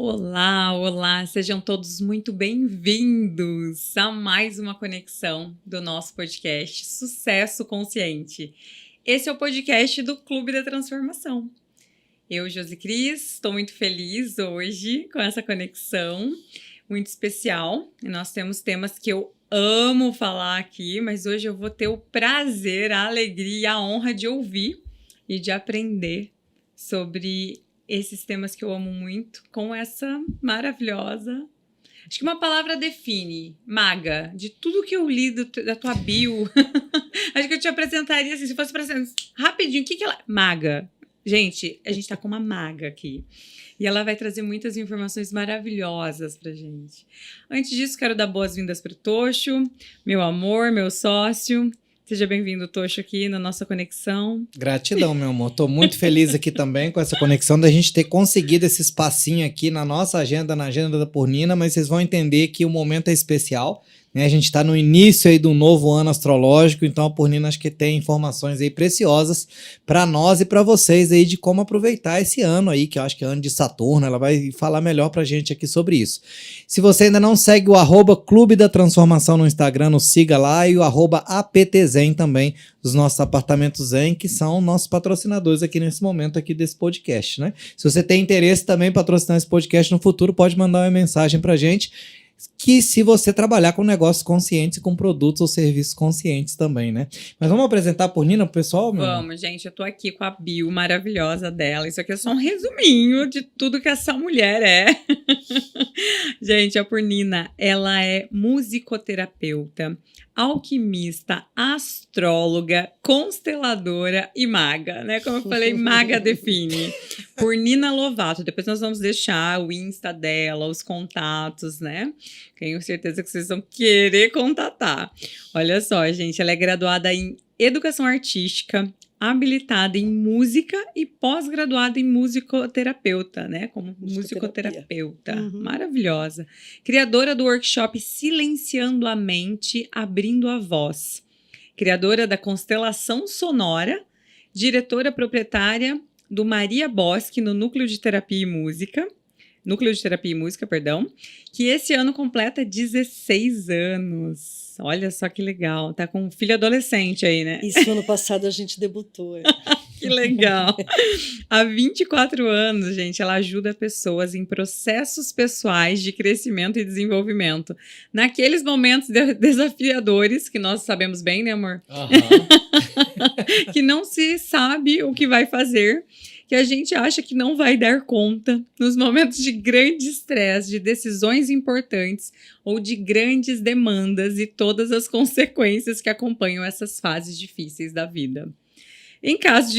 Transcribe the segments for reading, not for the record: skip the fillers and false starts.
Olá, olá, sejam todos muito bem-vindos a mais uma conexão do nosso podcast Sucesso Consciente. Esse é o podcast do Clube da Transformação. Eu, Josi Cris, estou muito feliz hoje com essa conexão muito especial. E nós temos temas que eu amo falar aqui, mas hoje eu vou ter o prazer, a alegria e a honra de ouvir e de aprender sobre esses temas que eu amo muito, com essa maravilhosa... Acho que uma palavra define, maga, de tudo que eu li da tua bio. Acho que eu te apresentaria assim, se fosse para rapidinho, o que ela... Maga. Gente, a gente tá com uma maga aqui. E ela vai trazer muitas informações maravilhosas pra gente. Antes disso, quero dar boas-vindas pro Tocho, meu amor, meu sócio. Seja bem-vindo, Tocho, aqui na nossa conexão. Gratidão, meu amor. Tô muito feliz aqui também com essa conexão, da gente ter conseguido esse espacinho aqui na nossa agenda, na agenda da Purnina, mas vocês vão entender que o momento é especial, né? A gente está no início aí do novo ano astrológico, então a Purnina acho que tem informações aí preciosas para nós e para vocês aí de como aproveitar esse ano aí, que eu acho que é ano de Saturno. Ela vai falar melhor pra gente aqui sobre isso. Se você ainda não segue o @Clube da Transformação no Instagram, nos siga lá, e o @APTZen também, dos nossos apartamentos Zen, que são nossos patrocinadores aqui nesse momento aqui desse podcast, né? Se você tem interesse também em patrocinar esse podcast no futuro, pode mandar uma mensagem pra gente, que se você trabalhar com negócios conscientes, com produtos ou serviços conscientes também, né? Mas vamos apresentar a Purnina pro pessoal, meu amor? Vamos, gente, eu tô aqui com a bio maravilhosa dela. Isso aqui é só um resuminho de tudo que essa mulher é. Gente, a Purnina, ela é musicoterapeuta, alquimista, astróloga, consteladora e maga, né? Como eu falei, maga define. Purnina Lovato. Depois nós vamos deixar o Insta dela, os contatos, né? Tenho certeza que vocês vão querer contatar. Olha só, gente, ela é graduada em Educação Artística, habilitada em música e pós-graduada em musicoterapeuta, né? Como musicoterapeuta. Maravilhosa. Criadora do workshop Silenciando a Mente, Abrindo a Voz. Criadora da Constelação Sonora. Diretora proprietária do Maria Bosque no Núcleo de Terapia e Música. Núcleo de Terapia e Música, perdão. Que esse ano completa 16 anos. Olha só que legal. Tá com um filho adolescente aí, né? Isso, ano passado a gente debutou. Que legal. Há 24 anos, gente, ela ajuda pessoas em processos pessoais de crescimento e desenvolvimento. Naqueles momentos desafiadores, que nós sabemos bem, né, amor? Uhum. Que não se sabe o que vai fazer, que a gente acha que não vai dar conta nos momentos de grande estresse, de decisões importantes ou de grandes demandas e todas as consequências que acompanham essas fases difíceis da vida. Em casos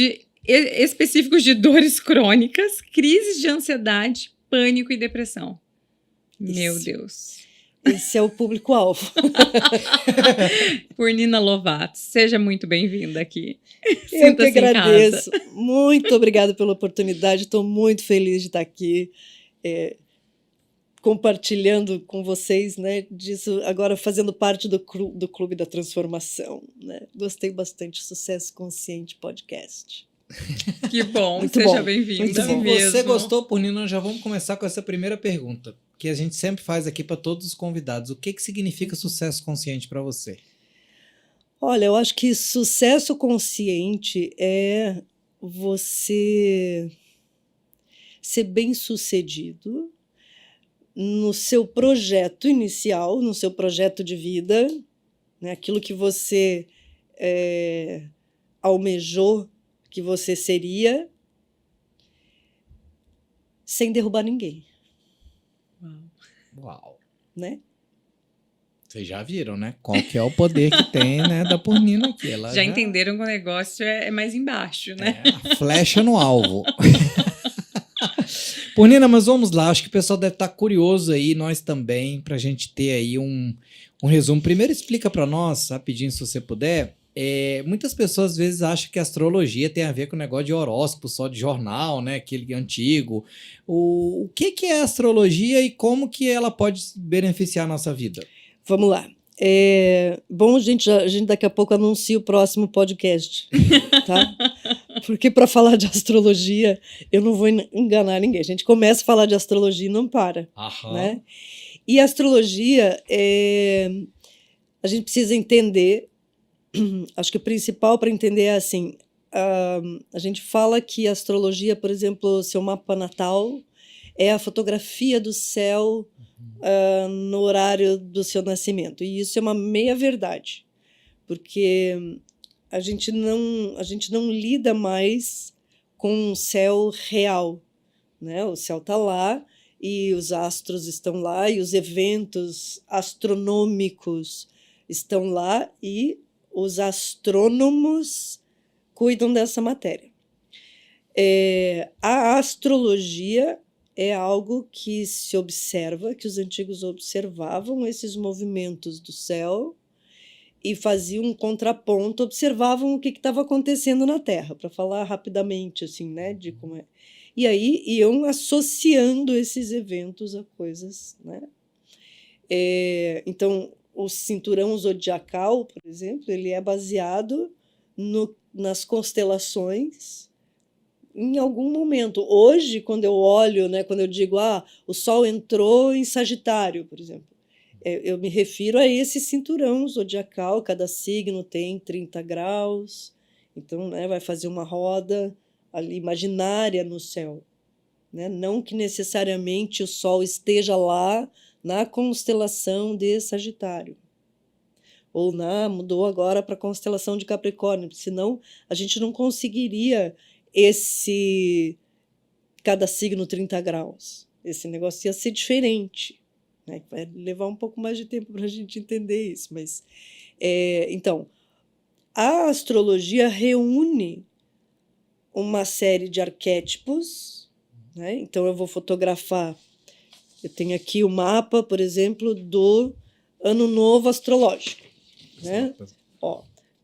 específicos de dores crônicas, crises de ansiedade, pânico e depressão. Meu Deus. Esse é o público-alvo. Purnina Lovato, seja muito bem-vinda aqui. Eu que agradeço. Muito obrigada pela oportunidade. Estou muito feliz de estar aqui compartilhando com vocês, né, disso, agora fazendo parte do Clube da Transformação, né? Gostei bastante. Sucesso Consciente Podcast. Que bom, muito seja bom. bem-vinda. Se você gostou, Purnina, já vamos começar com essa primeira pergunta, que a gente sempre faz aqui para todos os convidados. O que significa sucesso consciente para você? Olha, eu acho que sucesso consciente é você ser bem-sucedido no seu projeto inicial, no seu projeto de vida, né? Aquilo que você almejou que você seria, sem derrubar ninguém. Uau. Né? Vocês já viram, né? Qual que é o poder que tem, né, da Purnina aqui. Ela já entenderam que o negócio é mais embaixo, né? A flecha no alvo. Purnina, mas vamos lá. Acho que o pessoal deve estar curioso aí, nós também, para a gente ter aí um resumo. Primeiro explica para nós, rapidinho, se você puder. Muitas pessoas às vezes acham que a astrologia tem a ver com o negócio de horóscopo só de jornal, né? Aquele antigo. O que é a astrologia e como que ela pode beneficiar a nossa vida? Vamos lá. Bom, a gente daqui a pouco anuncia o próximo podcast, tá? Porque para falar de astrologia, eu não vou enganar ninguém. A gente começa a falar de astrologia e não para, Aham. né? E a astrologia, a gente precisa entender, acho que o principal para entender é assim, a gente fala que a astrologia, por exemplo, seu mapa natal é a fotografia do céu no horário do seu nascimento. E isso é uma meia-verdade, porque a gente não lida mais com o céu real, né? O céu está lá e os astros estão lá e os eventos astronômicos estão lá e os astrônomos cuidam dessa matéria. A astrologia é algo que se observa, que os antigos observavam esses movimentos do céu e faziam um contraponto, observavam o que estava acontecendo na Terra, para falar rapidamente, assim, né, de como é. E aí iam associando esses eventos a coisas, né? Então, o cinturão zodiacal, por exemplo, ele é baseado nas constelações em algum momento. Hoje, quando eu olho, né, quando eu digo, o Sol entrou em Sagitário, por exemplo, eu me refiro a esse cinturão zodiacal, cada signo tem 30 graus, então, né, vai fazer uma roda ali imaginária no céu, né? Não que necessariamente o Sol esteja lá na constelação de Sagitário, ou mudou agora para a constelação de Capricórnio, senão a gente não conseguiria cada signo 30 graus. Esse negócio ia ser diferente. Vai levar um pouco mais de tempo para a gente entender isso, mas então a astrologia reúne uma série de arquétipos, né? Então eu vou fotografar. Eu tenho aqui o mapa, por exemplo, do Ano Novo Astrológico, né?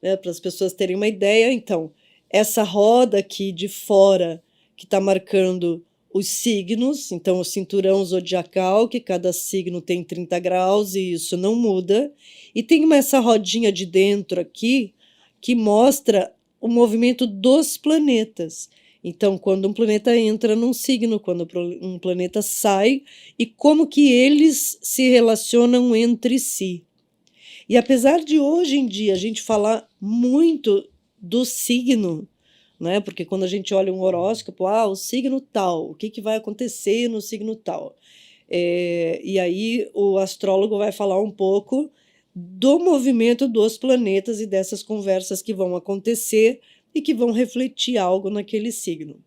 Né, para as pessoas terem uma ideia, então essa roda aqui de fora que está marcando os signos, então o cinturão zodiacal, que cada signo tem 30 graus e isso não muda. E tem essa rodinha de dentro aqui que mostra o movimento dos planetas. Então, quando um planeta entra num signo, quando um planeta sai, e como que eles se relacionam entre si. E apesar de hoje em dia a gente falar muito do signo, né? Porque quando a gente olha um horóscopo, o signo tal, o que vai acontecer no signo tal? E aí o astrólogo vai falar um pouco do movimento dos planetas e dessas conversas que vão acontecer e que vão refletir algo naquele signo.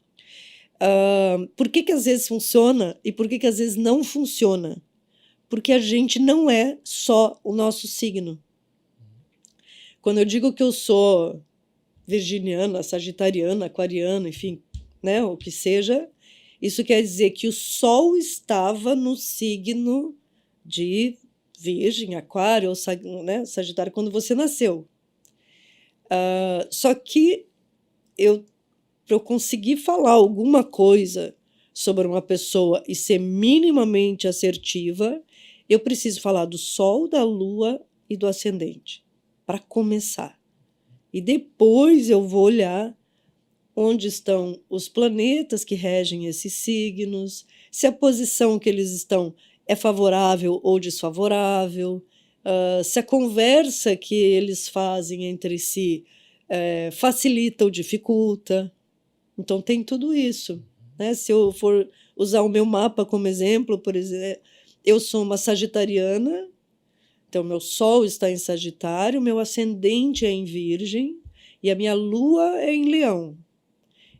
Por que às vezes funciona e por que às vezes não funciona? Porque a gente não é só o nosso signo. Quando eu digo que eu sou virginiana, sagitariana, aquariana, enfim, né, o que seja, isso quer dizer que o Sol estava no signo de Virgem, Aquário, ou, né, Sagitário, quando você nasceu. Só que para eu conseguir falar alguma coisa sobre uma pessoa e ser minimamente assertiva, eu preciso falar do Sol, da Lua e do ascendente, para começar. E depois eu vou olhar onde estão os planetas que regem esses signos, se a posição que eles estão é favorável ou desfavorável, se a conversa que eles fazem entre si facilita ou dificulta. Então tem tudo isso, né? Se eu for usar o meu mapa como exemplo, por exemplo, eu sou uma sagitariana, então meu Sol está em Sagitário, meu ascendente é em Virgem e a minha Lua é em Leão.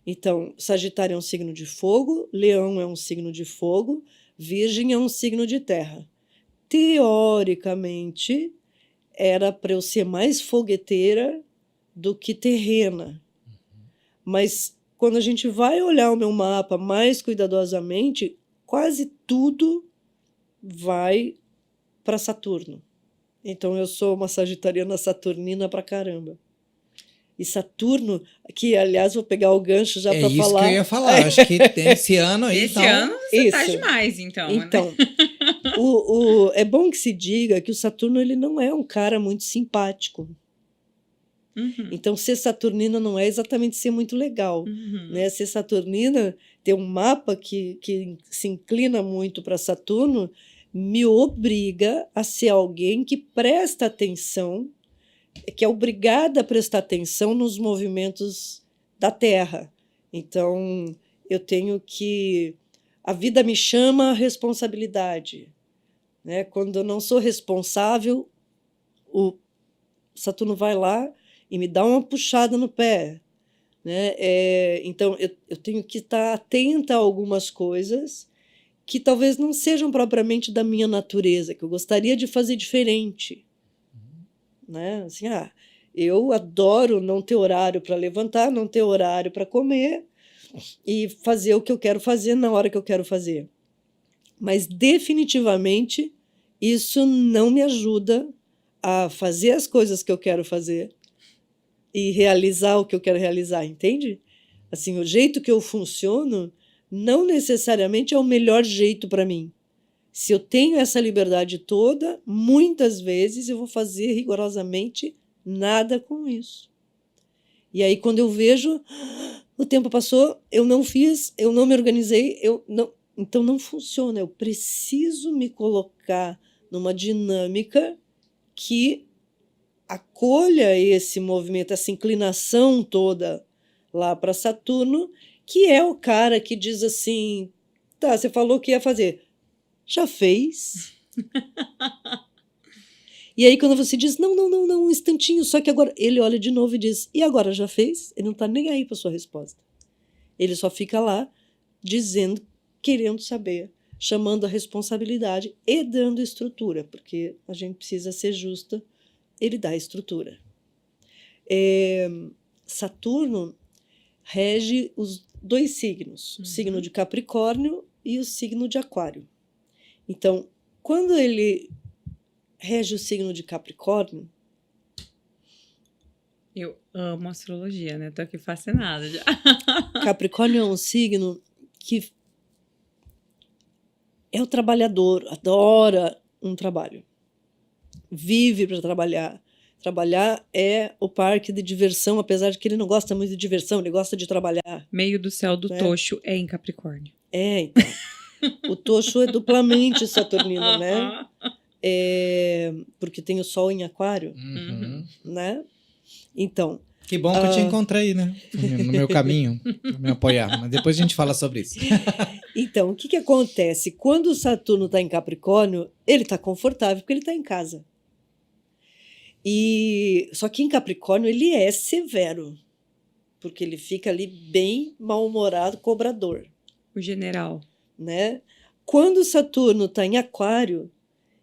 Então, Sagitário é um signo de fogo, Leão é um signo de fogo, Virgem é um signo de terra. Teoricamente, era para eu ser mais fogueteira do que terrena. Mas quando a gente vai olhar o meu mapa mais cuidadosamente, quase tudo vai para Saturno. Então eu sou uma sagitariana saturnina pra caramba. E Saturno, que aliás vou pegar o gancho já para falar. É isso que eu ia falar, acho que tem esse ano aí. Esse ano você tá demais, então. Então, né? É bom que se diga que o Saturno ele não é um cara muito simpático. Uhum. Então, ser saturnina não é exatamente ser muito legal, Uhum. né? Ser saturnina, ter um mapa que se inclina muito para Saturno, me obriga a ser alguém que presta atenção, que é obrigada a prestar atenção nos movimentos da Terra. Então, eu tenho que... A vida me chama a responsabilidade, né? Quando eu não sou responsável, o Saturno vai lá e me dá uma puxada no pé, né? Então, eu tenho que estar atenta a algumas coisas que talvez não sejam propriamente da minha natureza, que eu gostaria de fazer diferente, né? Assim, eu adoro não ter horário para levantar, não ter horário para comer e fazer o que eu quero fazer na hora que eu quero fazer. Mas, definitivamente, isso não me ajuda a fazer as coisas que eu quero fazer e realizar o que eu quero realizar, entende? Assim, o jeito que eu funciono não necessariamente é o melhor jeito para mim. Se eu tenho essa liberdade toda, muitas vezes eu vou fazer rigorosamente nada com isso. E aí, quando eu vejo, o tempo passou, eu não fiz, eu não me organizei, então não funciona. Eu preciso me colocar numa dinâmica que acolha esse movimento, essa inclinação toda lá para Saturno, que é o cara que diz assim: tá, você falou que ia fazer, já fez? E aí, quando você diz, não, um instantinho, só que agora ele olha de novo e diz, e agora já fez? Ele não está nem aí para sua resposta. Ele só fica lá dizendo, querendo saber, chamando a responsabilidade e dando estrutura, porque a gente precisa ser justa, ele dá estrutura. Saturno rege os 2 signos, o signo de Capricórnio e o signo de Aquário. Então, quando ele rege o signo de Capricórnio... Eu amo astrologia, né? Tô aqui fascinada já. Capricórnio é um signo que é o trabalhador, adora um trabalho. Vive para trabalhar. Trabalhar é o parque de diversão, apesar de que ele não gosta muito de diversão, ele gosta de trabalhar. Meio do céu do Tocho é em Capricórnio. Então. O Tocho é duplamente saturnino, né? Porque tem o Sol em Aquário, né? Então... Que bom que eu te encontrei, né? No meu caminho, pra me apoiar. Mas depois a gente fala sobre isso. Então, o que acontece? Quando o Saturno está em Capricórnio, ele está confortável porque ele está em casa. Só que em Capricórnio ele é severo, porque ele fica ali bem mal-humorado, cobrador. O general. Né? Quando o Saturno está em Aquário,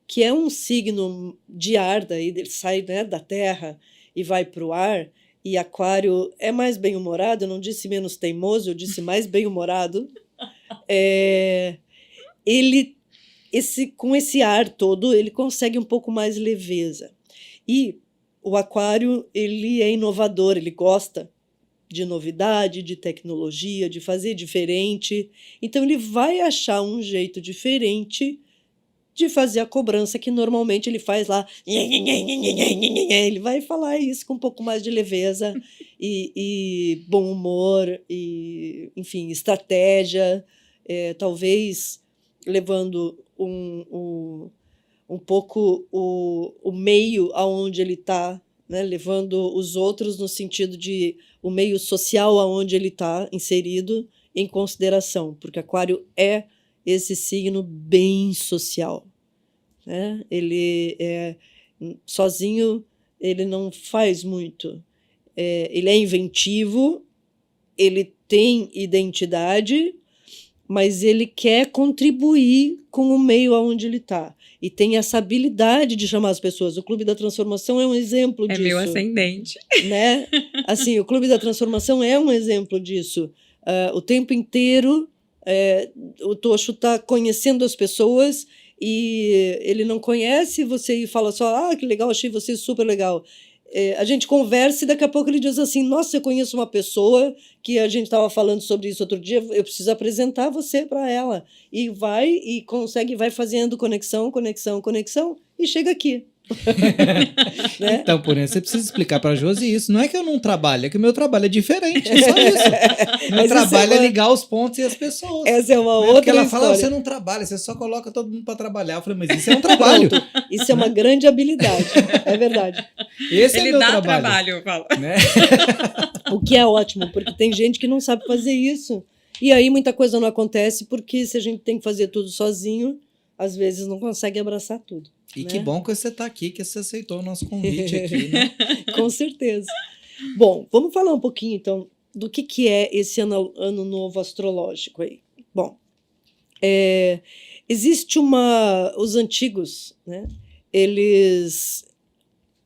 que é um signo de ar, daí ele sai, né, da Terra e vai para o ar, e Aquário é mais bem-humorado, eu não disse menos teimoso, eu disse mais bem-humorado. Com esse ar todo, ele consegue um pouco mais leveza. E o Aquário, ele é inovador, ele gosta de novidade, de tecnologia, de fazer diferente. Então, ele vai achar um jeito diferente de fazer a cobrança que normalmente ele faz lá. Ele vai falar isso com um pouco mais de leveza e bom humor, e, enfim, estratégia, talvez levando um pouco o meio aonde ele está, né, levando os outros no sentido de o meio social aonde ele está inserido em consideração, porque Aquário é esse signo bem social, né? Ele sozinho ele não faz muito, ele é inventivo, ele tem identidade, mas ele quer contribuir com o meio aonde ele está. E tem essa habilidade de chamar as pessoas. O Clube da Transformação é um exemplo disso. É meu ascendente. Né? Assim, o Clube da Transformação é um exemplo disso. O tempo inteiro, o Tocho está conhecendo as pessoas e ele não conhece você e fala só, que legal, achei você super legal. A gente conversa e daqui a pouco ele diz assim, nossa, eu conheço uma pessoa que a gente estava falando sobre isso outro dia, eu preciso apresentar você para ela. E vai e consegue, vai fazendo conexão, e chega aqui. Né? Então, por isso, você precisa explicar para a Josi isso. Não é que eu não trabalho, é que o meu trabalho é diferente, é só isso. Meu Mas isso trabalho é é uma- ligar os pontos e as pessoas. Essa é uma Né? Porque outra ela fala, história. você não trabalha, você só coloca todo mundo para trabalhar. Eu falei, mas isso é um trabalho. Pronto, isso é uma grande habilidade, é verdade. Esse Ele é meu dá trabalho. trabalho, eu falo. Né? O que é ótimo, porque tem gente que não sabe fazer isso. E aí muita coisa não acontece, porque se a gente tem que fazer tudo sozinho, às vezes não consegue abraçar tudo. E né? que bom que você está aqui, que você aceitou o nosso convite aqui, né? Com certeza. Bom, vamos falar um pouquinho, então, do que é esse ano novo astrológico aí. Bom, existe os antigos, né? Eles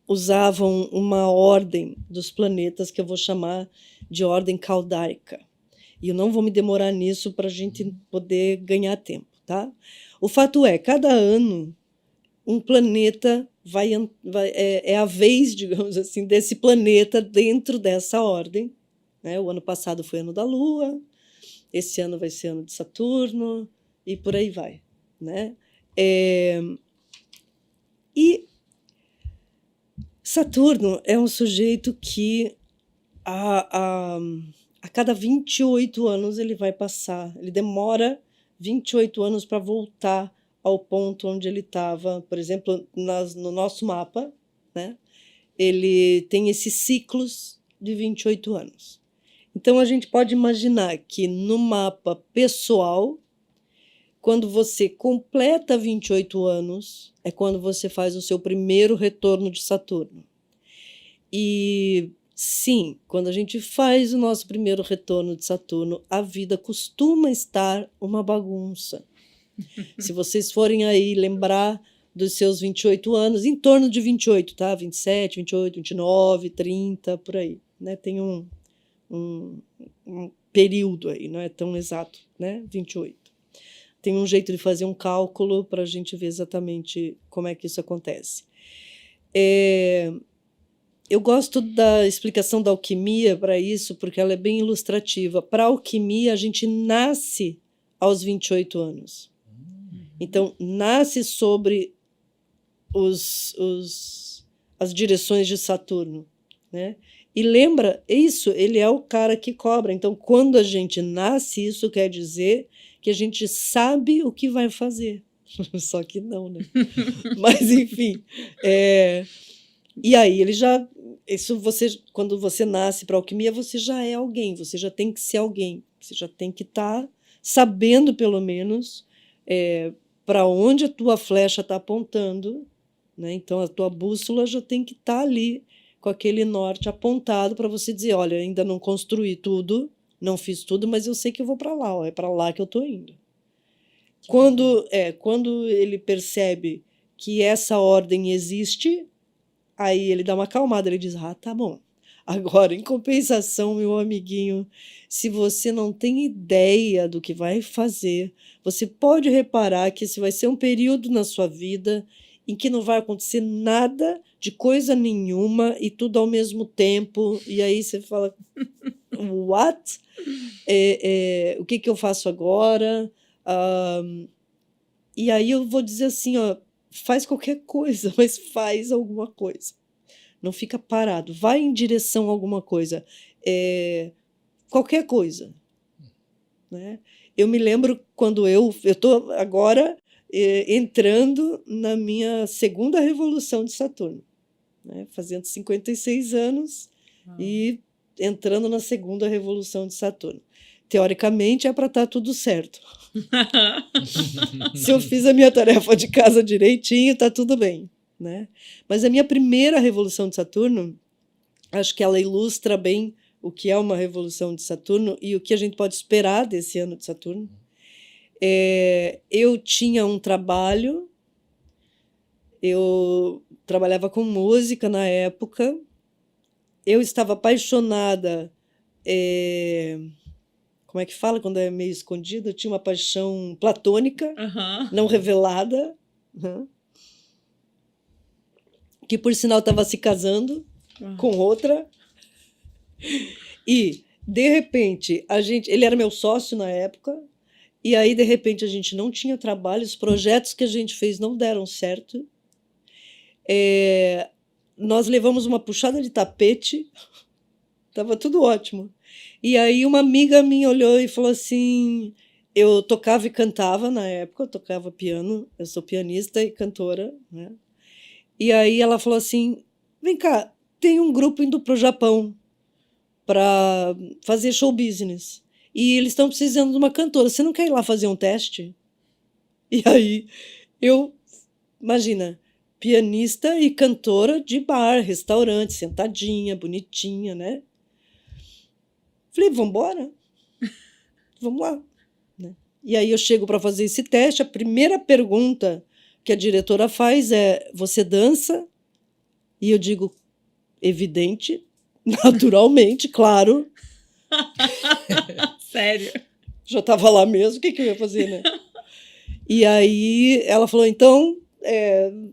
usavam uma ordem dos planetas que eu vou chamar de ordem caldaica. E eu não vou me demorar nisso para a gente poder ganhar tempo, tá? O fato é, cada ano um planeta é a vez, digamos assim, desse planeta dentro dessa ordem. Né? O ano passado foi ano da Lua, esse ano vai ser ano de Saturno, e por aí vai. Né? E Saturno é um sujeito que a cada 28 anos ele vai passar, ele demora 28 anos para voltar ao ponto onde ele estava, por exemplo, no nosso mapa, né? Ele tem esses ciclos de 28 anos. Então a gente pode imaginar que no mapa pessoal, quando você completa 28 anos, é quando você faz o seu primeiro retorno de Saturno. E sim, quando a gente faz o nosso primeiro retorno de Saturno, a vida costuma estar uma bagunça. Se vocês forem aí lembrar dos seus 28 anos, em torno de 28, tá? 27, 28, 29, 30, por aí. Né? Tem um período aí, não é tão exato, né? 28. Tem um jeito de fazer um cálculo para a gente ver exatamente como é que isso acontece. Eu gosto da explicação da alquimia para isso, porque ela é bem ilustrativa. Para a alquimia, a gente nasce aos 28 anos. Então, nasce sobre as direções de Saturno. Né? E lembra, isso, ele é o cara que cobra. Então, quando a gente nasce, isso quer dizer que a gente sabe o que vai fazer. Só que não, né? Mas, enfim. E aí, ele já... quando você nasce para a alquimia, você já é alguém, você já tem que ser alguém. Você já tem que estar sabendo, pelo menos, para onde a tua flecha está apontando. Né? Então, a tua bússola já tem que estar ali, com aquele norte apontado para você dizer, olha, ainda não construí tudo, não fiz tudo, mas eu sei que eu vou para lá, é para lá que eu estou indo. Quando ele percebe que essa ordem existe, aí ele dá uma acalmada, ele diz, tá bom. Agora, em compensação, meu amiguinho, se você não tem ideia do que vai fazer, você pode reparar que esse vai ser um período na sua vida em que não vai acontecer nada de coisa nenhuma e tudo ao mesmo tempo. E aí você fala, what? O que eu faço agora? E aí eu vou dizer assim, faz qualquer coisa, mas faz alguma coisa. Não fica parado, vai em direção a alguma coisa. Qualquer coisa. Né? Eu me lembro quando eu estou agora entrando na minha segunda revolução de Saturno, né? Fazendo 56 anos e entrando na segunda revolução de Saturno. Teoricamente é para estar tudo certo. Se eu fiz a minha tarefa de casa direitinho, está tudo bem. Né? Mas a minha primeira revolução de Saturno, acho que ela ilustra bem o que é uma revolução de Saturno e o que a gente pode esperar desse ano de Saturno. Eu tinha um trabalho, eu trabalhava com música na época, eu estava apaixonada, como é que fala quando é meio escondido? Eu tinha uma paixão platônica, não revelada, que por sinal estava se casando com outra, e de repente ele era meu sócio na época, e aí de repente a gente não tinha trabalho, os projetos que a gente fez não deram certo, Nós levamos uma puxada de tapete, estava tudo ótimo. E aí uma amiga minha olhou e falou assim, eu tocava e cantava na época, eu tocava piano, eu sou pianista e cantora, né? E aí ela falou assim, vem cá, tem um grupo indo para o Japão para fazer show business. E eles estão precisando de uma cantora. Você não quer ir lá fazer um teste? E aí eu, imagina, pianista e cantora de bar, restaurante, sentadinha, bonitinha, né? Falei, vamos embora? Vamos lá. Né? E aí eu chego para fazer esse teste, a primeira pergunta que a diretora faz é, você dança? E eu digo, evidente, naturalmente, claro. Sério? Já estava lá mesmo, o que eu ia fazer, né? E aí ela falou, então,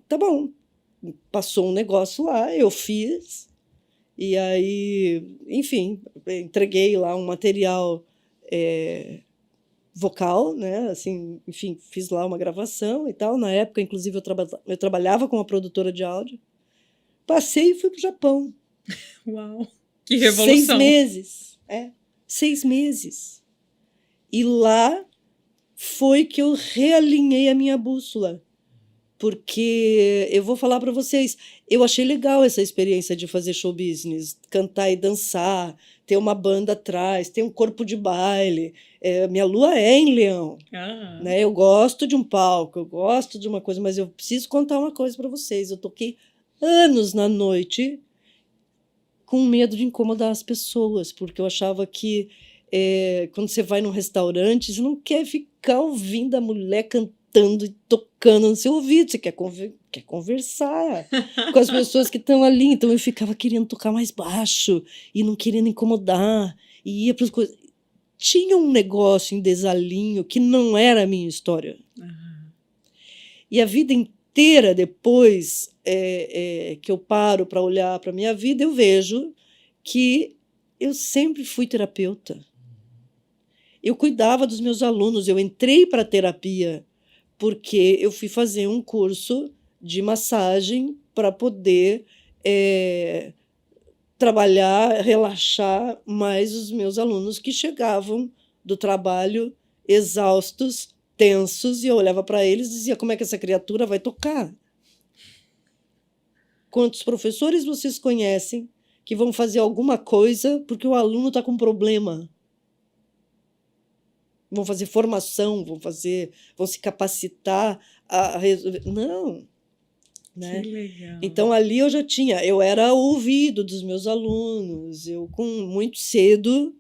tá bom. Passou um negócio lá, eu fiz. E aí, enfim, entreguei lá um material vocal, né? Assim, enfim, fiz lá uma gravação e tal. Na época, inclusive, eu trabalhava com uma produtora de áudio. Passei e fui para o Japão. Uau! Que 6 revolução! meses. 6 meses. E lá foi que eu realinhei a minha bússola. Porque eu vou falar para vocês, eu achei legal essa experiência de fazer show business, cantar e dançar, ter uma banda atrás, ter um corpo de baile. Minha lua é em Leão. Ah, Né? Eu gosto de um palco, eu gosto de uma coisa, mas eu preciso contar uma coisa para vocês. Eu toquei anos na noite com medo de incomodar as pessoas, porque eu achava que quando você vai num restaurante, você não quer ficar ouvindo a mulher cantando e tocando no seu ouvido, você quer conversar com as pessoas que estão ali. Então eu ficava querendo tocar mais baixo e não querendo incomodar, e ia para as coisas. Tinha um negócio em desalinho que não era a minha história. ah, E a vida inteira, depois que eu paro para olhar para a minha vida, eu vejo que eu sempre fui terapeuta. Eu cuidava dos meus alunos, eu entrei para a terapia porque eu fui fazer um curso de massagem para poder trabalhar, relaxar mais os meus alunos que chegavam do trabalho exaustos, tensos, e eu olhava para eles e dizia, como é que essa criatura vai tocar? Quantos professores vocês conhecem que vão fazer alguma coisa porque o aluno está com problema? Vão fazer formação, vão se capacitar a resolver. Não. Né? que legal. Então ali eu era o ouvido dos meus alunos, muito cedo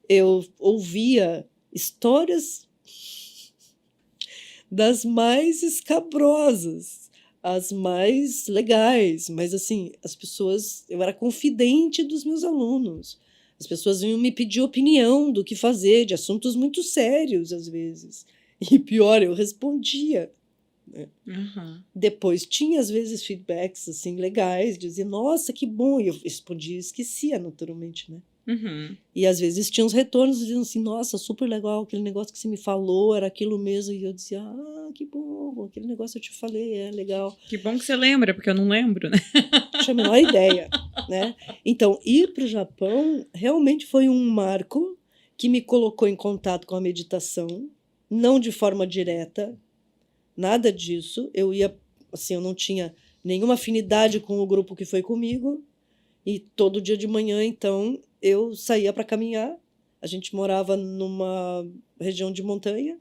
eu ouvia histórias das mais escabrosas, as mais legais, mas assim, eu era confidente dos meus alunos. As pessoas vinham me pedir opinião do que fazer, de assuntos muito sérios às vezes. E pior, eu respondia. Uhum. Depois tinha, às vezes, feedbacks assim, legais, dizia, nossa, que bom. E eu respondia e esquecia, naturalmente, né? Uhum. E às vezes tinha uns retornos dizendo assim, nossa, super legal, aquele negócio que você me falou, era aquilo mesmo. E eu dizia, que bom, aquele negócio eu te falei, é legal. Que bom que você lembra, porque eu não lembro, né? Não tinha a menor ideia, né? Então, ir para o Japão realmente foi um marco que me colocou em contato com a meditação, não de forma direta, nada disso. Eu não tinha nenhuma afinidade com o grupo que foi comigo. E todo dia de manhã, então, eu saía para caminhar. A gente morava numa região de montanha.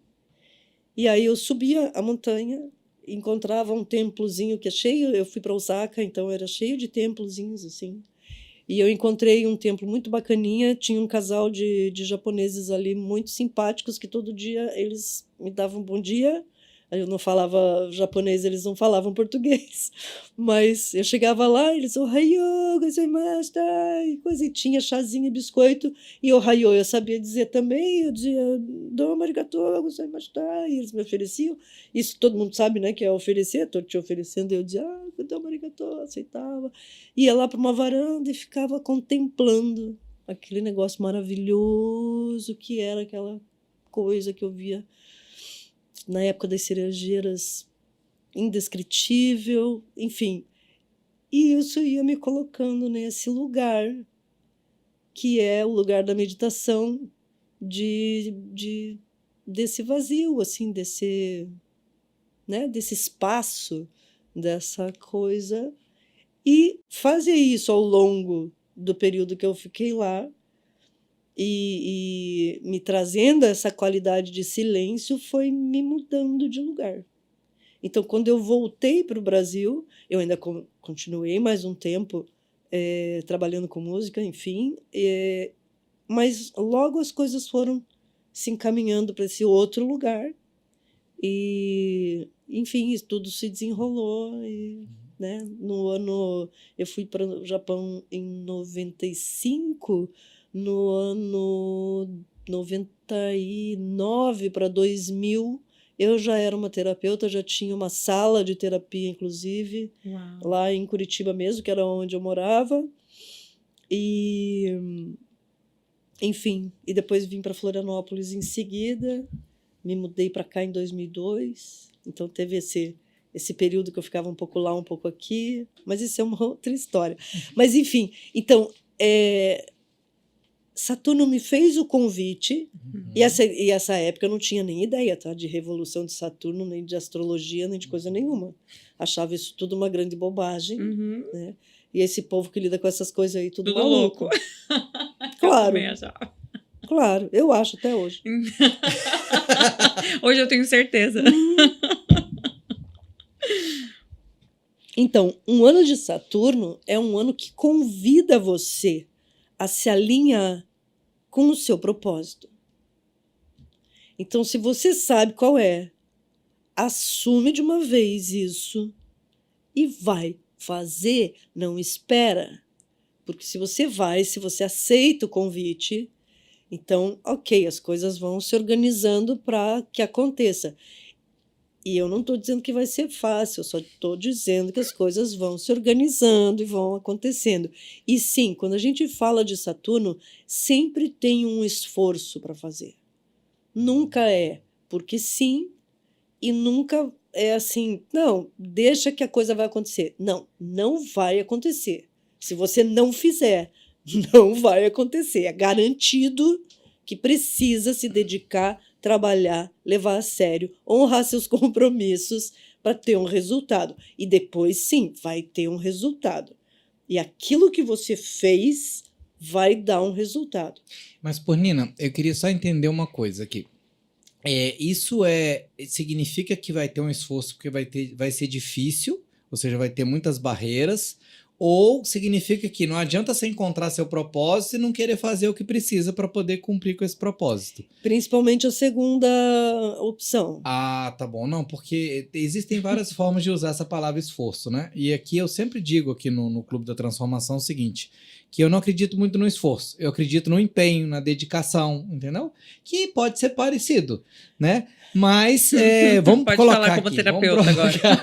E aí eu subia a montanha, encontrava um templozinho que é cheio. Eu fui para Osaka, então era cheio de templozinhos assim. E eu encontrei um templo muito bacaninha. Tinha um casal de japoneses ali muito simpáticos que todo dia eles me davam bom dia. Eu não falava japonês, eles não falavam português. Mas eu chegava lá, eles, ohayou gozaimashita, e coisa, e tinha chazinho e biscoito. E ohayou eu sabia dizer também, eu dizia, domo arigatou gozaimashita, e eles me ofereciam. Isso todo mundo sabe, né, que é oferecer, estou te oferecendo. Eu dizia, domo arigatou, aceitava. Ia lá para uma varanda e ficava contemplando aquele negócio maravilhoso que era aquela coisa que eu via na época das cerejeiras, indescritível, enfim. E isso ia me colocando nesse lugar, que é o lugar da meditação, desse vazio, assim, desse espaço, dessa coisa. E fazer isso ao longo do período que eu fiquei lá e me trazendo essa qualidade de silêncio foi me mudando de lugar. Então, quando eu voltei para o Brasil, eu ainda continuei mais um tempo trabalhando com música, enfim, mas logo as coisas foram se encaminhando para esse outro lugar e, enfim, isso tudo se desenrolou. E, né, eu fui para o Japão em 95, no ano 99 para 2000, eu já era uma terapeuta, já tinha uma sala de terapia, inclusive, Uau. lá em Curitiba mesmo, que era onde eu morava. E, enfim, e depois vim para Florianópolis em seguida, me mudei para cá em 2002, então teve esse período que eu ficava um pouco lá, um pouco aqui, mas isso é uma outra história. Mas, enfim, então, Saturno me fez o convite, e essa época eu não tinha nem ideia, tá, de revolução de Saturno, nem de astrologia, nem de coisa nenhuma. Achava isso tudo uma grande bobagem, né? E esse povo que lida com essas coisas aí, tudo maluco. Claro. Claro, eu acho até hoje. Hoje eu tenho certeza. Então, um ano de Saturno é um ano que convida você a se alinhar com o seu propósito. Então, se você sabe qual é, assume de uma vez isso e vai fazer, não espera. Porque se você aceita o convite, então, ok, as coisas vão se organizando para que aconteça. E eu não estou dizendo que vai ser fácil, eu só estou dizendo que as coisas vão se organizando e vão acontecendo. E sim, quando a gente fala de Saturno, sempre tem um esforço para fazer. Nunca é porque sim e nunca é assim, não, deixa que a coisa vai acontecer. Não, não vai acontecer. Se você não fizer, não vai acontecer. É garantido que precisa se dedicar, trabalhar, levar a sério, honrar seus compromissos para ter um resultado. E depois, sim, vai ter um resultado. E aquilo que você fez vai dar um resultado. Mas, Purnina, eu queria só entender uma coisa aqui. Isso significa que vai ter um esforço porque vai ser difícil, ou seja, vai ter muitas barreiras, ou significa que não adianta você encontrar seu propósito e não querer fazer o que precisa para poder cumprir com esse propósito? Principalmente a segunda opção. Ah, tá bom. Não, porque existem várias formas de usar essa palavra esforço, né? E aqui eu sempre digo aqui no Clube da Transformação o seguinte, que eu não acredito muito no esforço, eu acredito no empenho, na dedicação, entendeu? Que pode ser parecido, né? Mas vamos pode colocar falar como aqui, terapeuta agora.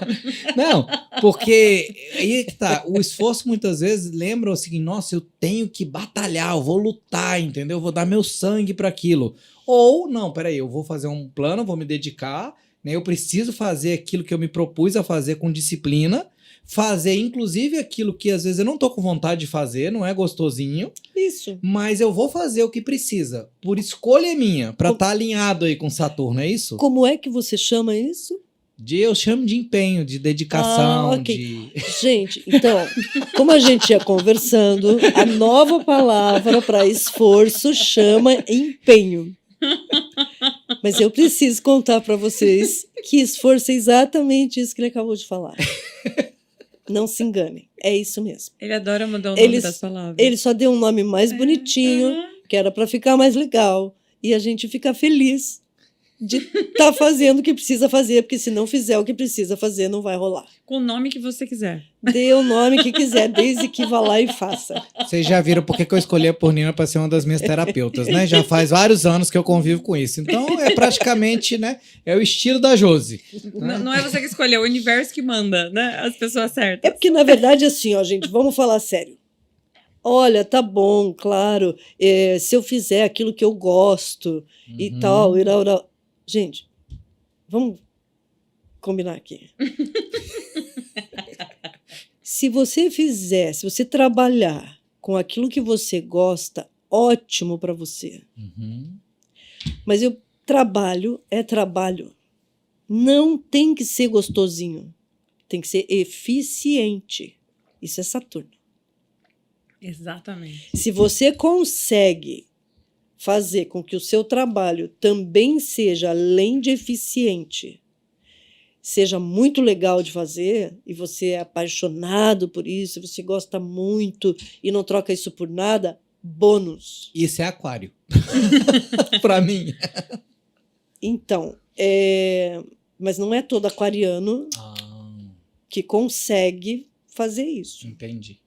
Não, porque aí é que tá, o esforço muitas vezes lembra o seguinte, nossa, eu tenho que batalhar, eu vou lutar, entendeu? Eu vou dar meu sangue para aquilo. Ou, não, peraí, eu vou fazer um plano, vou me dedicar, né? Eu preciso fazer aquilo que eu me propus a fazer com disciplina, fazer inclusive aquilo que às vezes eu não tô com vontade de fazer, não é gostosinho. Isso. Mas eu vou fazer o que precisa, por escolha minha, para estar alinhado aí com Saturno, é isso? Como é que você chama isso? Eu chamo de empenho, de dedicação, ok. Gente, então, como a gente ia conversando, a nova palavra para esforço chama empenho. Mas eu preciso contar para vocês que esforço é exatamente isso que ele acabou de falar. Não se enganem, é isso mesmo. Ele adora mudar o nome das palavras. Ele só deu um nome mais bonitinho, que era para ficar mais legal, e a gente fica feliz de estar fazendo o que precisa fazer, porque se não fizer o que precisa fazer, não vai rolar. Com o nome que você quiser. Dê o nome que quiser, desde que vá lá e faça. Vocês já viram por que eu escolhi a Purnina para ser uma das minhas terapeutas, né? Já faz vários anos que eu convivo com isso. Então, é praticamente, né? É o estilo da Josi. Né? Não é você que escolheu, é o universo que manda, né? As pessoas certas. É porque, na verdade, assim, ó, gente, vamos falar sério. Olha, tá bom, claro, se eu fizer aquilo que eu gosto e tal, irá. Gente, vamos combinar aqui. Se você trabalhar com aquilo que você gosta, ótimo para você. Uhum. Mas trabalho é trabalho. Não tem que ser gostosinho. Tem que ser eficiente. Isso é Saturno. Exatamente. Se você consegue fazer com que o seu trabalho também seja, além de eficiente, seja muito legal de fazer, e você é apaixonado por isso, você gosta muito e não troca isso por nada, bônus. Isso é aquário. Para mim. Então, mas não é todo aquariano que consegue fazer isso, Entendi.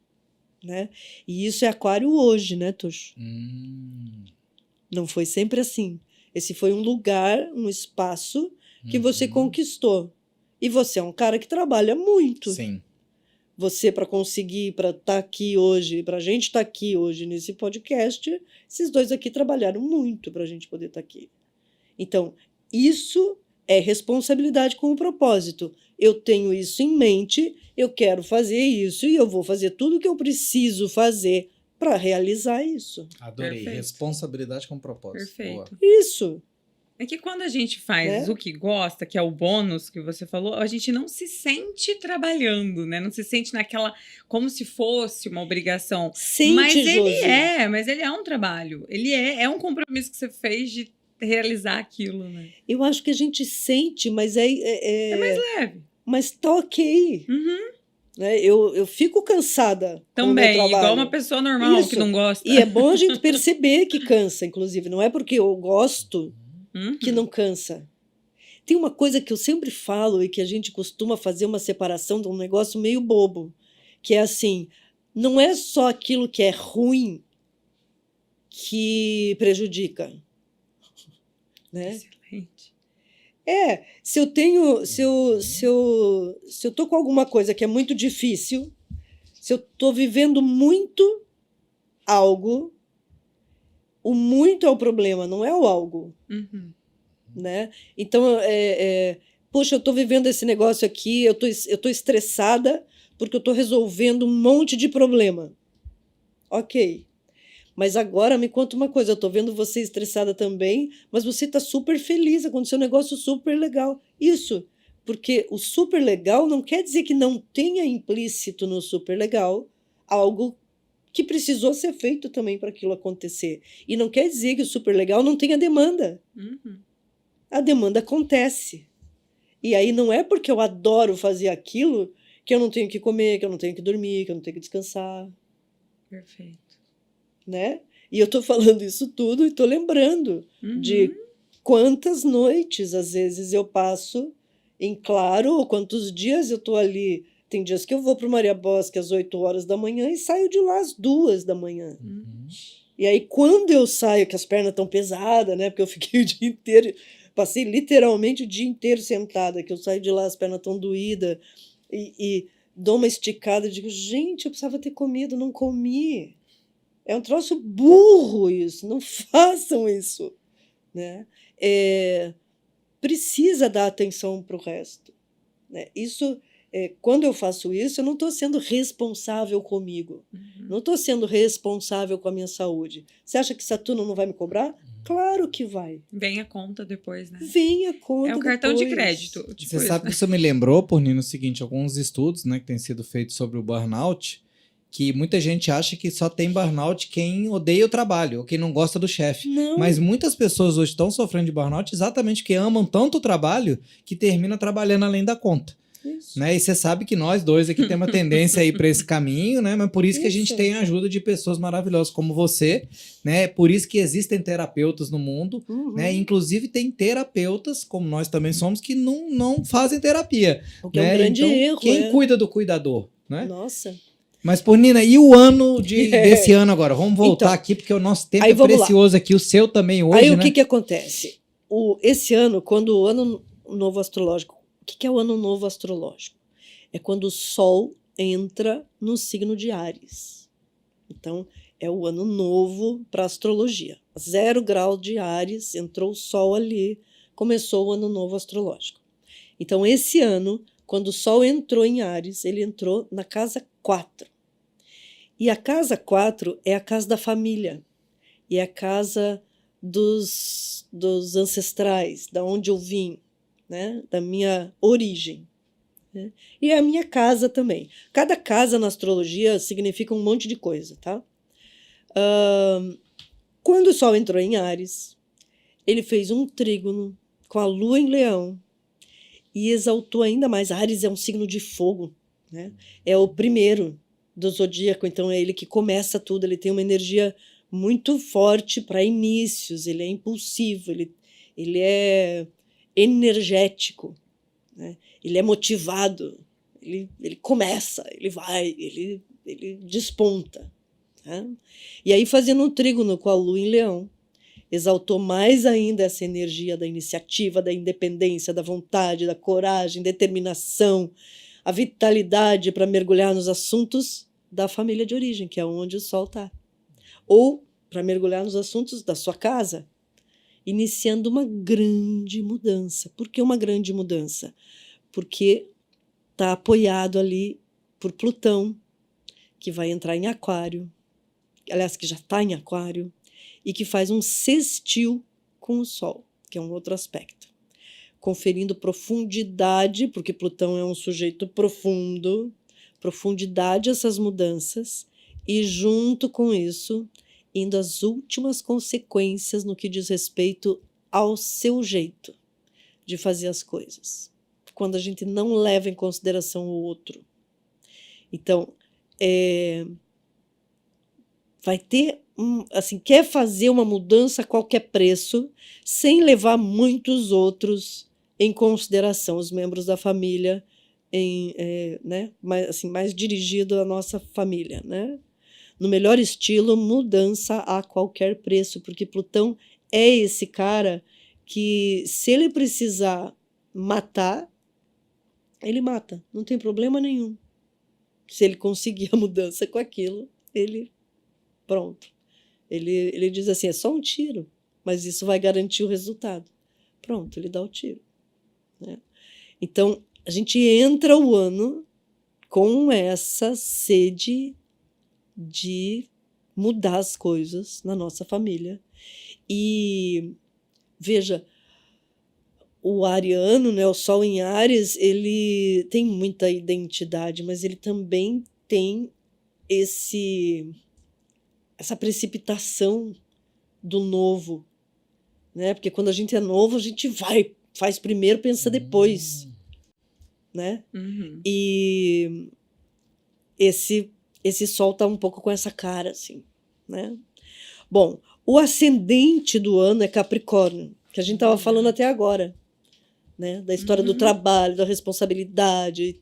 né? E isso é aquário hoje, né, Tuxo? Não foi sempre assim. Esse foi um lugar, um espaço que você conquistou. E você é um cara que trabalha muito. Sim. Você, para conseguir, para estar aqui hoje, para a gente estar aqui hoje nesse podcast, esses dois aqui trabalharam muito para a gente poder estar aqui. Então, isso é responsabilidade com o propósito. Eu tenho isso em mente, eu quero fazer isso e eu vou fazer tudo o que eu preciso fazer para realizar isso. Adorei. Perfeito. Responsabilidade com propósito. Perfeito. Boa. Isso. É que quando a gente faz o que gosta, que é o bônus que você falou, a gente não se sente trabalhando, né? Não se sente naquela, como se fosse uma obrigação. Mas ele é um trabalho. Ele é um compromisso que você fez de realizar aquilo, né? Eu acho que a gente sente, mas É mais leve. mas tá ok. Né? Eu fico cansada com o meu Também, trabalho. igual uma pessoa normal Isso. que não gosta. E é bom a gente perceber que cansa, inclusive. Não é porque eu gosto que não cansa. Tem uma coisa que eu sempre falo e que a gente costuma fazer uma separação de um negócio meio bobo, que é assim, não é só aquilo que é ruim que prejudica. Né? Excelente. Se eu tô com alguma coisa que é muito difícil, se eu tô vivendo muito algo, o muito é o problema, não é o algo. Né? Então, poxa, eu tô vivendo esse negócio aqui, eu tô estressada porque eu tô resolvendo um monte de problema. Ok. Mas agora me conta uma coisa, eu tô vendo você estressada também, mas você tá super feliz, aconteceu um negócio super legal. Isso, porque o super legal não quer dizer que não tenha implícito no super legal algo que precisou ser feito também para aquilo acontecer. E não quer dizer que o super legal não tenha demanda. A demanda acontece. E aí não é porque eu adoro fazer aquilo que eu não tenho que comer, que eu não tenho que dormir, que eu não tenho que descansar. Perfeito. Né? E eu estou falando isso tudo e estou lembrando de quantas noites, às vezes, eu passo em claro, ou quantos dias eu estou ali. Tem dias que eu vou para o Maria Bosque às 8 horas da manhã e saio de lá às 2 da manhã. E aí, quando eu saio, que as pernas estão pesadas, né? Porque eu fiquei o dia inteiro, passei literalmente o dia inteiro sentada, que eu saio de lá, as pernas estão doídas, e dou uma esticada e digo, gente, eu precisava ter comido, não comi. É um troço burro isso, não façam isso. Né? Precisa dar atenção para o resto. Né? Isso, quando eu faço isso, eu não estou sendo responsável comigo. Não estou sendo responsável com a minha saúde. Você acha que Saturno não vai me cobrar? Claro que vai. Vem a conta depois, né? Vem a conta É um cartão depois. de crédito. Tipo Você isso, sabe né? que isso me lembrou, Pornino, o seguinte, alguns estudos, né, que têm sido feitos sobre o burnout, que muita gente acha que só tem burnout quem odeia o trabalho, ou quem não gosta do chefe. Não. Mas muitas pessoas hoje estão sofrendo de burnout exatamente porque amam tanto o trabalho que termina trabalhando além da conta. Isso. Né? E você sabe que nós dois aqui temos uma tendência aí para esse caminho, né? Mas por isso que a gente Isso. tem a ajuda de pessoas maravilhosas como você, né? Por isso que existem terapeutas no mundo, né? Inclusive tem terapeutas, como nós também somos, que não fazem terapia. O que é né? um grande Então, erro. quem cuida do cuidador, né? Nossa. Mas, Pornina, e o ano desse ano agora? Vamos voltar Então, aqui, porque o nosso tempo aí é vamos lá. precioso aqui, o seu também hoje, Aí né? o que acontece? Esse ano, quando o ano novo astrológico, o que é o ano novo astrológico? É quando o Sol entra no signo de Áries. Então, é o ano novo para a astrologia. 0 grau de Áries, entrou o Sol ali, começou o ano novo astrológico. Então, esse ano, quando o Sol entrou em Áries, ele entrou na casa 4. E a casa 4 é a casa da família. E é a casa dos ancestrais, da onde eu vim, né? Da minha origem. Né? E é a minha casa também. Cada casa na astrologia significa um monte de coisa, tá? Quando o Sol entrou em Áries, ele fez um trígono com a Lua em Leão e exaltou ainda mais. Áries é um signo de fogo, né? É o primeiro do zodíaco, então é ele que começa tudo. Ele tem uma energia muito forte para inícios, ele é impulsivo, ele é energético, né? Ele é motivado, ele começa, ele vai, ele desponta. Né? E aí, fazendo um trígono com a Lua em Leão, exaltou mais ainda essa energia da iniciativa, da independência, da vontade, da coragem, determinação, a vitalidade para mergulhar nos assuntos da família de origem, que é onde o Sol está. Ou para mergulhar nos assuntos da sua casa, iniciando uma grande mudança. Por que uma grande mudança? Porque está apoiado ali por Plutão, que vai entrar em Aquário, aliás, que já está em Aquário, e que faz um sextil com o Sol, que é um outro aspecto, conferindo profundidade, porque Plutão é um sujeito profundo, profundidade a essas mudanças, e junto com isso, indo às últimas consequências no que diz respeito ao seu jeito de fazer as coisas, quando a gente não leva em consideração o outro. Então, vai ter, assim, quer fazer uma mudança a qualquer preço, sem levar muitos outros em consideração, os membros da família, né, mais dirigido à nossa família, né? No melhor estilo, mudança a qualquer preço, porque Plutão é esse cara que, se ele precisar matar, ele mata, não tem problema nenhum. Se ele conseguir a mudança com aquilo, pronto. Ele diz assim, é só um tiro, mas isso vai garantir o resultado. Pronto, ele dá o tiro. Né? Então, a gente entra o ano com essa sede de mudar as coisas na nossa família. E, veja, o ariano, né, o Sol em Áries, ele tem muita identidade, mas ele também tem essa precipitação do novo, né? Porque quando a gente é novo, a gente faz primeiro, pensa depois, né? Uhum. E esse Sol tá um pouco com essa cara, assim, né? Bom, o ascendente do ano é Capricórnio, que a gente estava falando até agora, né? Da história do trabalho, da responsabilidade.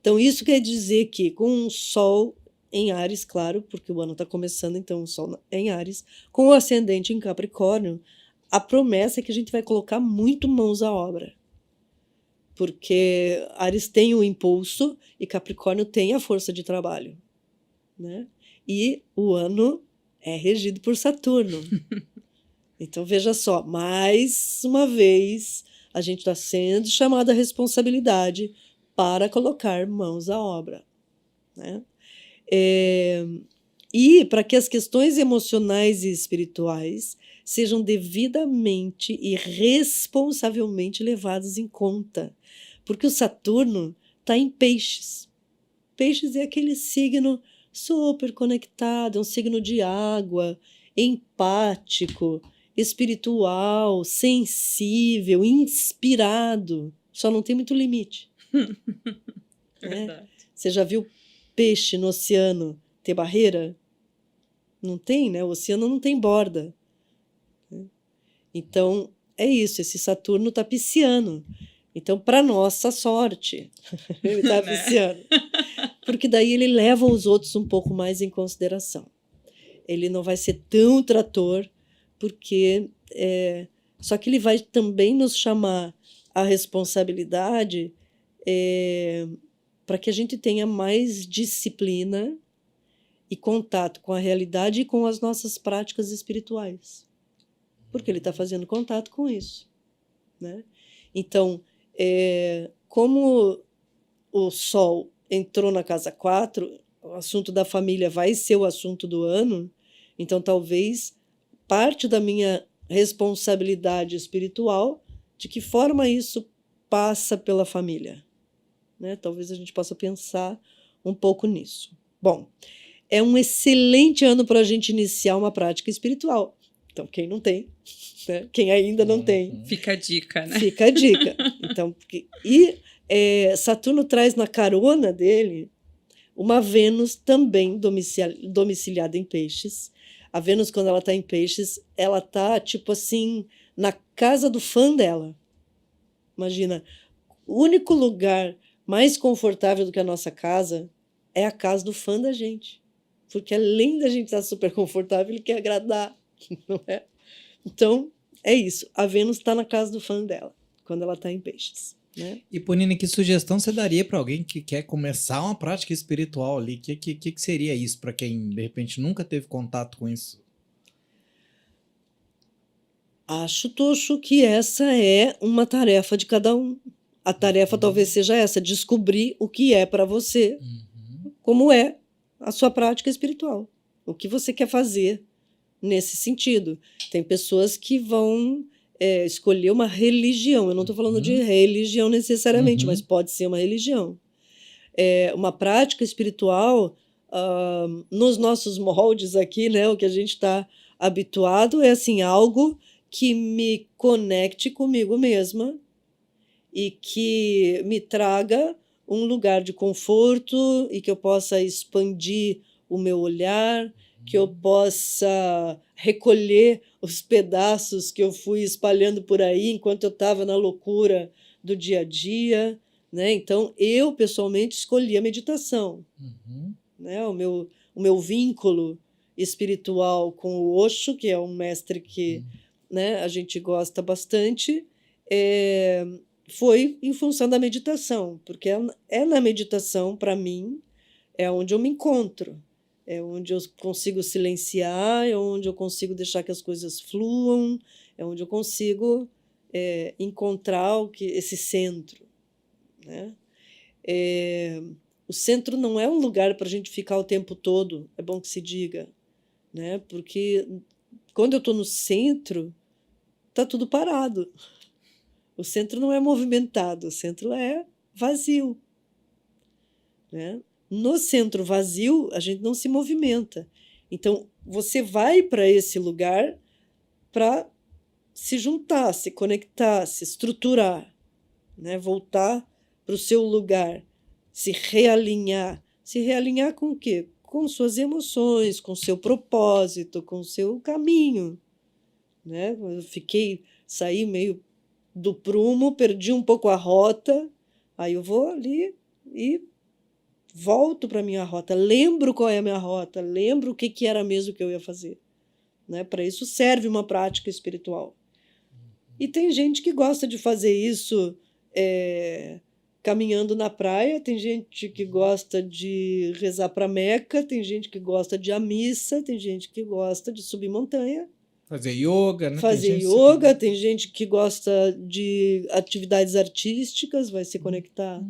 Então, isso quer dizer que com um Sol em Áries, claro, porque o ano está começando, então o Sol em Áries, com o ascendente em Capricórnio, a promessa é que a gente vai colocar muito mãos à obra. Porque Áries tem o impulso e Capricórnio tem a força de trabalho. Né? E o ano é regido por Saturno. Então, veja só, mais uma vez, a gente está sendo chamado à responsabilidade para colocar mãos à obra. Né? E para que as questões emocionais e espirituais sejam devidamente e responsavelmente levadas em conta. Porque o Saturno está em Peixes. Peixes é aquele signo super conectado, é um signo de água, empático, espiritual, sensível, inspirado. Só não tem muito limite. Né? Você já viu peixe no oceano ter barreira? Não tem, né? O oceano não tem borda. Então, é isso. Esse Saturno está pisciano. Então, para nossa sorte, ele está pisciano. Porque daí ele leva os outros um pouco mais em consideração. Ele não vai ser tão trator, porque só que ele vai também nos chamar à responsabilidade para que a gente tenha mais disciplina e contato com a realidade e com as nossas práticas espirituais. Porque ele está fazendo contato com isso. Né? Então, como o Sol entrou na casa 4, o assunto da família vai ser o assunto do ano, então talvez parte da minha responsabilidade espiritual, de que forma isso passa pela família, né? Talvez a gente possa pensar um pouco nisso. Bom, é um excelente ano para a gente iniciar uma prática espiritual. Então, quem não tem, né? Quem ainda não tem, Fica a dica, né? fica a dica. Então, Saturno traz na carona dele uma Vênus também domiciliada em Peixes. A Vênus, quando ela está em Peixes, ela está, tipo assim, na casa do fã dela. Imagina, o único lugar mais confortável do que a nossa casa é a casa do fã da gente. Porque além da gente estar super confortável, ele quer agradar, não é? Então, é isso. A Vênus está na casa do fã dela, quando ela está em Peixes. Né? E, Ponina, que sugestão você daria para alguém que quer começar uma prática espiritual ali? Que seria isso para quem, de repente, nunca teve contato com isso? Acho, Tocho, que essa é uma tarefa de cada um. A tarefa talvez seja essa, descobrir o que é para você, como é a sua prática espiritual. O que você quer fazer nesse sentido. Tem pessoas que vão escolher uma religião. Eu não estou falando de religião necessariamente, mas pode ser uma religião. Uma prática espiritual, nos nossos moldes aqui, né, o que a gente está habituado é assim, algo que me conecte comigo mesma e que me traga um lugar de conforto e que eu possa expandir o meu olhar, que eu possa recolher os pedaços que eu fui espalhando por aí enquanto eu estava na loucura do dia a dia, né? Então, eu, pessoalmente, escolhi a meditação. Né? O meu vínculo espiritual com o Osho, que é um mestre que né, a gente gosta bastante, foi em função da meditação, porque é na meditação, para mim, é onde eu me encontro. É onde eu consigo silenciar, é onde eu consigo deixar que as coisas fluam, é onde eu consigo encontrar esse centro. Né? O centro não é um lugar para a gente ficar o tempo todo, é bom que se diga, né? Porque quando eu estou no centro, está tudo parado. O centro não é movimentado, o centro é vazio. Né? No centro vazio, a gente não se movimenta. Então, você vai para esse lugar para se juntar, se conectar, se estruturar, né? Voltar para o seu lugar, se realinhar. Se realinhar com o quê? Com suas emoções, com seu propósito, com seu caminho. Né? Eu saí meio do prumo, perdi um pouco a rota, aí eu vou ali e volto para a minha rota, lembro qual é a minha rota, lembro o que era mesmo que eu ia fazer. Né? Para isso serve uma prática espiritual. E tem gente que gosta de fazer isso caminhando na praia, tem gente que gosta de rezar para Meca, tem gente que gosta de ir à missa, tem gente que gosta de subir montanha. Fazer yoga, né? Fazer yoga, tem gente que gosta de atividades artísticas, vai se conectar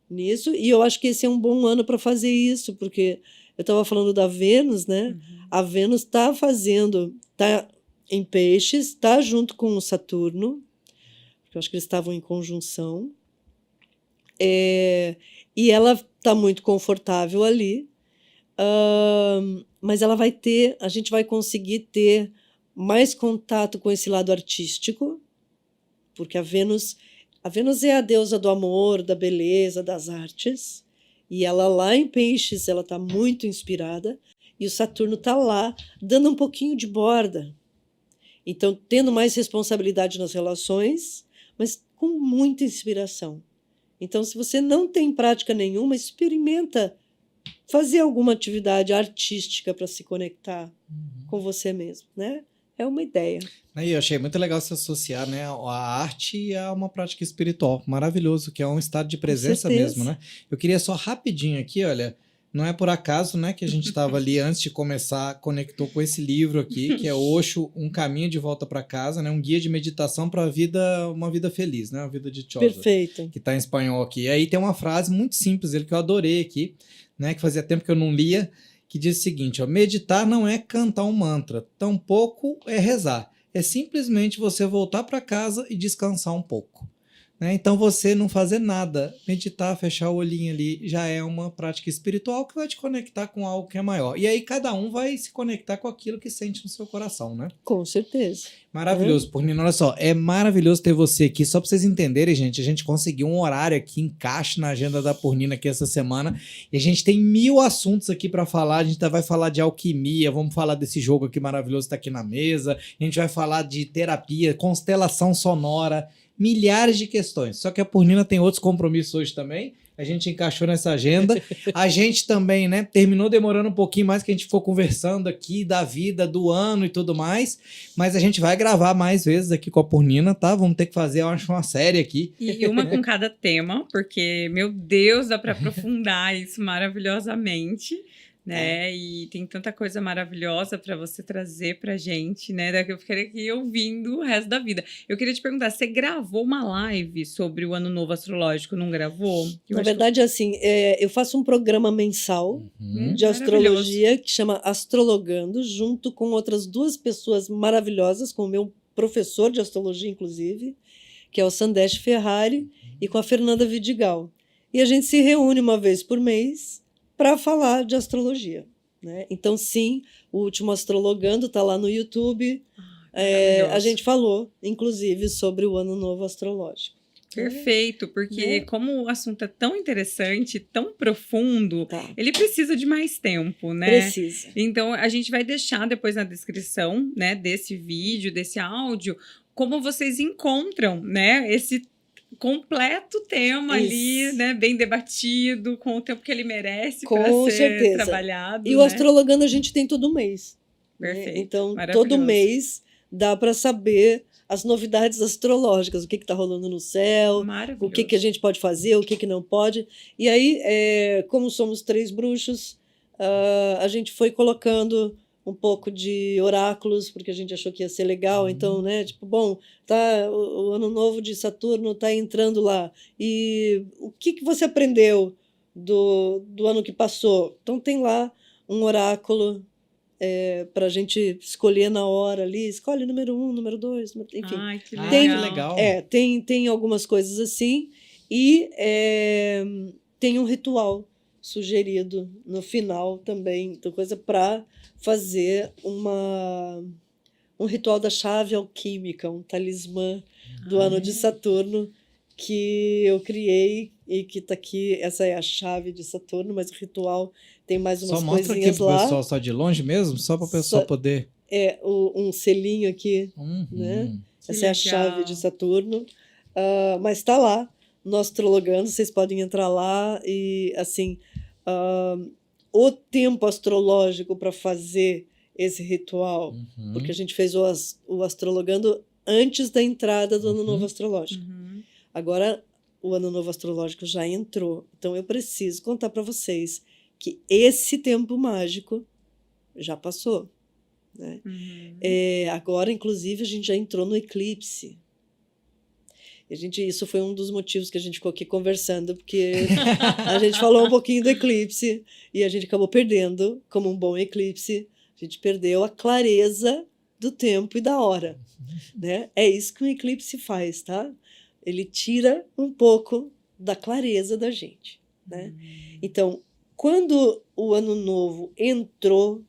nisso. E eu acho que esse é um bom ano para fazer isso, porque eu estava falando da Vênus, né? A Vênus está em Peixes, está junto com o Saturno, porque eu acho que eles estavam em conjunção. E ela está muito confortável ali, mas a gente vai conseguir ter mais contato com esse lado artístico, porque a Vênus é a deusa do amor, da beleza, das artes, e ela lá em Peixes, ela está muito inspirada, e o Saturno está lá, dando um pouquinho de borda. Então, tendo mais responsabilidade nas relações, mas com muita inspiração. Então, se você não tem prática nenhuma, experimenta fazer alguma atividade artística para se conectar com você mesmo, né? É uma ideia. Eu achei muito legal se associar, né, a arte a uma prática espiritual. Maravilhoso, que é um estado de presença mesmo, né? Eu queria só rapidinho aqui, olha, Não é por acaso, né, que a gente estava ali antes de começar, conectou com esse livro aqui, que é Osho, Um Caminho de Volta para Casa, né, um guia de meditação para uma vida feliz, né, uma vida dichosa. Perfeito. Que está em espanhol aqui. E aí tem uma frase muito simples, ele que eu adorei aqui, né, que fazia tempo que eu não lia, que diz o seguinte, ó, meditar não é cantar um mantra, tampouco é rezar. É simplesmente você voltar para casa e descansar um pouco. Né? Então você não fazer nada, meditar, fechar o olhinho ali, já é uma prática espiritual que vai te conectar com algo que é maior. E aí cada um vai se conectar com aquilo que sente no seu coração, né? Com certeza. Maravilhoso, Purnina. Olha só, é maravilhoso ter você aqui. Só para vocês entenderem, gente, a gente conseguiu um horário aqui, encaixe na agenda da Purnina aqui essa semana. E a gente tem 1000 assuntos aqui para falar. A gente vai falar de alquimia, vamos falar desse jogo aqui maravilhoso que tá aqui na mesa. A gente vai falar de terapia, constelação sonora, milhares de questões. Só que a Purnina tem outros compromissos hoje também. A gente encaixou nessa agenda. A gente também, né, terminou demorando um pouquinho mais, que a gente ficou conversando aqui da vida, do ano e tudo mais. Mas a gente vai gravar mais vezes aqui com a Purnina, tá? Vamos ter que fazer, eu acho, uma série aqui. E uma com cada tema, porque, meu Deus, dá para aprofundar isso maravilhosamente. Né? E tem tanta coisa maravilhosa para você trazer pra gente, né? Daqui eu ficaria aqui ouvindo o resto da vida. Eu queria te perguntar, você gravou uma live sobre o Ano Novo Astrológico, não gravou? Na verdade, assim, eu faço um programa mensal de astrologia que chama Astrologando, junto com outras 2 pessoas maravilhosas, com o meu professor de astrologia, inclusive, que é o Sandesh Ferrari, e com a Fernanda Vidigal. E a gente se reúne uma vez por mês para falar de astrologia. Né? Então, sim, o último Astrologando está lá no YouTube. A gente falou, inclusive, sobre o Ano Novo Astrológico. Perfeito, porque como o assunto é tão interessante, tão profundo, ele precisa de mais tempo, né? Precisa. Então, a gente vai deixar depois na descrição, né, desse vídeo, desse áudio, como vocês encontram, né, esse completo tema ali, né, bem debatido, com o tempo que ele merece para ser trabalhado. E o Astrologando a gente tem todo mês. Perfeito. Né? Então, todo mês dá para saber as novidades astrológicas, o que está rolando no céu, o que a gente pode fazer, o que não pode. E aí, como somos 3 bruxos, a gente foi colocando um pouco de oráculos, porque a gente achou que ia ser legal. Então, né, tipo, bom, tá, o ano novo de Saturno está entrando lá. E o que você aprendeu do ano que passou? Então, tem lá um oráculo para a gente escolher na hora ali. Escolhe número 1, número 2, enfim. Ai, que legal. Tem algumas coisas assim. E tem um ritual sugerido no final também, então coisa para fazer um ritual da chave alquímica, um talismã do ano de Saturno que eu criei e que está aqui. Essa é a chave de Saturno, mas o ritual tem mais umas coisinhas lá. Só mostra aqui pro pessoal só de longe mesmo, só para o pessoal poder... um selinho aqui, né? Essa é a chave de Saturno, mas está lá no Astrologando, vocês podem entrar lá e, assim, o tempo astrológico para fazer esse ritual, porque a gente fez o Astrologando antes da entrada do Ano Novo Astrológico. Agora, o Ano Novo Astrológico já entrou, então eu preciso contar para vocês que esse tempo mágico já passou. Né? Agora, inclusive, a gente já entrou no eclipse. Isso foi um dos motivos que a gente ficou aqui conversando, porque a gente falou um pouquinho do eclipse e a gente acabou perdendo, como um bom eclipse, a gente perdeu a clareza do tempo e da hora. Né? É isso que um eclipse faz, tá? Ele tira um pouco da clareza da gente. Né? Então, quando o Ano Novo entrou,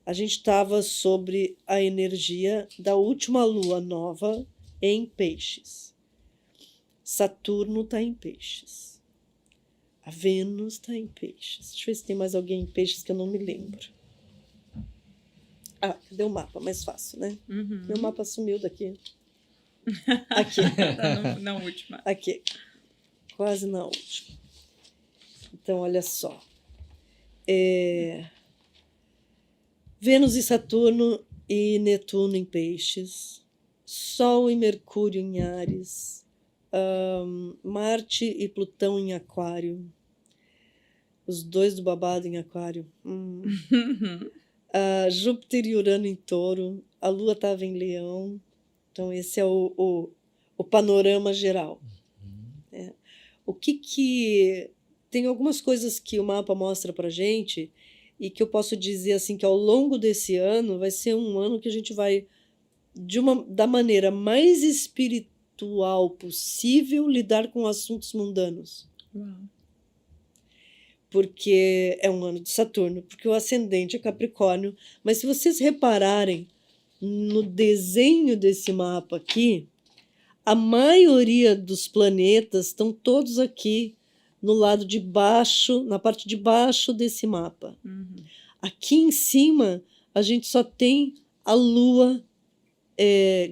a gente estava sobre a energia da última lua nova em Peixes. Saturno está em Peixes. A Vênus está em Peixes. Deixa eu ver se tem mais alguém em Peixes que eu não me lembro. Cadê o mapa? Mais fácil, né? Meu mapa sumiu daqui. Aqui. Tá na última. Aqui. Quase na última. Então, olha só. Vênus e Saturno e Netuno em Peixes. Sol e Mercúrio em Áries. Marte e Plutão em Aquário. os dois do babado em Aquário. Júpiter e Urano em Touro, a Lua estava em Leão. Então, esse é o panorama geral. Né? O que tem algumas coisas que o mapa mostra para gente e que eu posso dizer assim que ao longo desse ano vai ser um ano que a gente vai da maneira mais espiritual possível lidar com assuntos mundanos. Uau. Porque é um ano de Saturno, porque o ascendente é Capricórnio. Mas se vocês repararem no desenho desse mapa aqui, a maioria dos planetas estão todos aqui no lado de baixo, na parte de baixo desse mapa. Aqui em cima, a gente só tem a Lua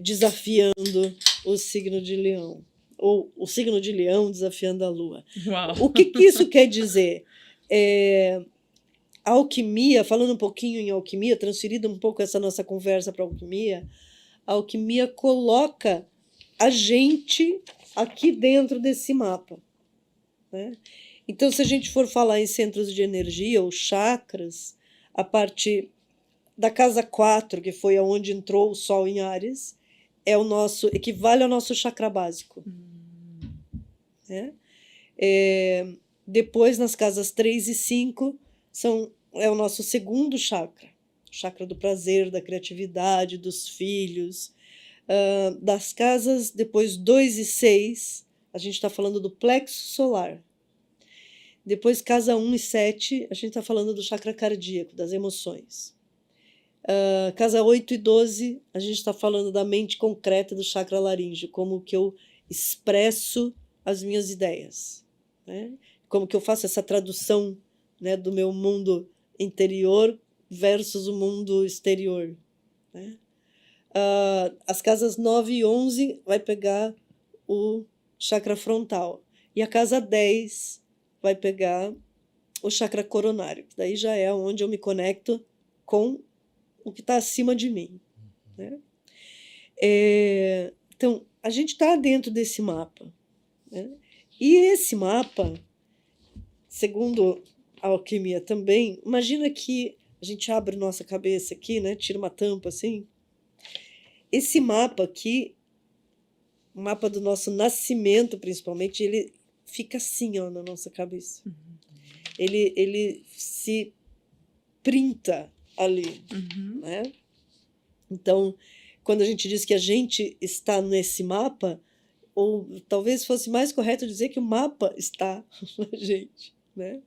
desafiando o signo de Leão, ou o signo de Leão desafiando a Lua. Uau. O que isso quer dizer? A alquimia, falando um pouquinho em alquimia, transferindo um pouco essa nossa conversa para a alquimia coloca a gente aqui dentro desse mapa. Né? Então, se a gente for falar em centros de energia ou chakras, a parte da casa 4, que foi aonde entrou o Sol em Áries, equivale ao nosso chakra básico. Né? Depois, nas casas 3 e 5, é o nosso segundo chakra. Chakra do prazer, da criatividade, dos filhos. Das casas, depois 2 e 6, a gente está falando do plexo solar. Depois, casa 1 e 7, a gente está falando do chakra cardíaco, das emoções. Casa 8 e 12, a gente está falando da mente concreta do chakra laríngeo, como que eu expresso as minhas ideias. Né? Como que eu faço essa tradução, né, do meu mundo interior versus o mundo exterior. Né? As casas 9 e 11 vai pegar o chakra frontal. E a casa 10 vai pegar o chakra coronário, que daí já é onde eu me conecto com o que está acima de mim. Né? Então, a gente está dentro desse mapa. Né? E esse mapa, segundo a alquimia também, imagina que a gente abre nossa cabeça aqui, né? Tira uma tampa assim. Esse mapa aqui, o mapa do nosso nascimento, principalmente, ele fica assim, ó, na nossa cabeça. Ele se printa ali. Né? Então, quando a gente diz que a gente está nesse mapa, ou talvez fosse mais correto dizer que o mapa está na gente. Né?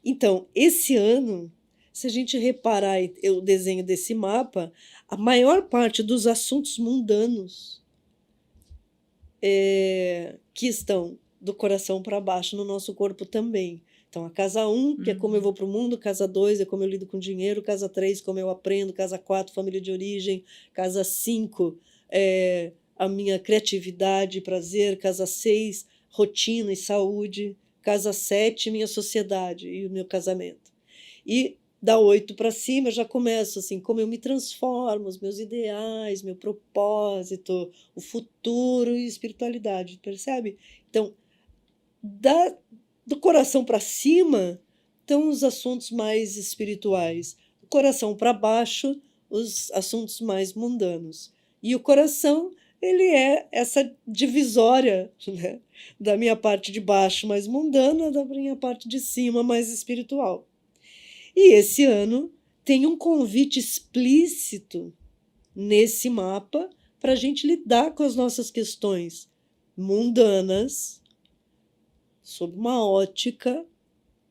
Então, esse ano, se a gente reparar o desenho desse mapa, a maior parte dos assuntos mundanos que estão do coração para baixo no nosso corpo também. Então, a casa 1, que é como eu vou para o mundo, casa 2 é como eu lido com dinheiro, casa 3, como eu aprendo, casa 4, família de origem, casa 5, a minha criatividade e prazer, casa 6, rotina e saúde, casa 7, minha sociedade e o meu casamento. E da 8 para cima, eu já começo assim, como eu me transformo, os meus ideais, meu propósito, o futuro e espiritualidade, percebe? Então, do coração para cima estão os assuntos mais espirituais, do coração para baixo, os assuntos mais mundanos. E o coração, ele é essa divisória, né, da minha parte de baixo mais mundana, da minha parte de cima mais espiritual. E esse ano tem um convite explícito nesse mapa para a gente lidar com as nossas questões mundanas sob uma ótica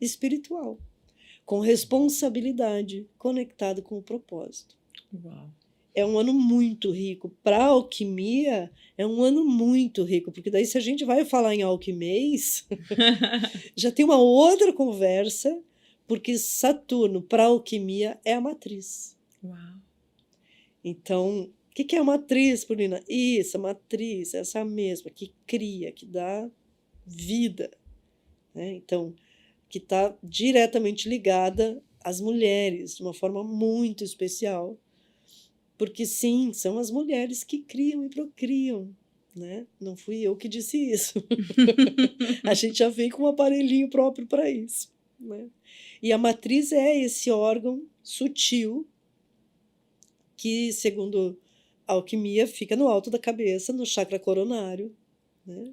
espiritual, com responsabilidade, conectado com o propósito. Uau. É um ano muito rico. Para a alquimia, é um ano muito rico, porque daí se a gente vai falar em alquimês, já tem uma outra conversa, porque Saturno, para a alquimia, é a matriz. Uau. Então, o que é a matriz, Paulina? Isso, a matriz, essa mesma, que cria, que dá vida. Né? Então, que está diretamente ligada às mulheres, de uma forma muito especial, porque sim, são as mulheres que criam e procriam. né? Não fui eu que disse isso. A gente já vem com um aparelhinho próprio para isso, né? E a matriz é esse órgão sutil que, segundo a alquimia, fica no alto da cabeça, no chakra coronário, né?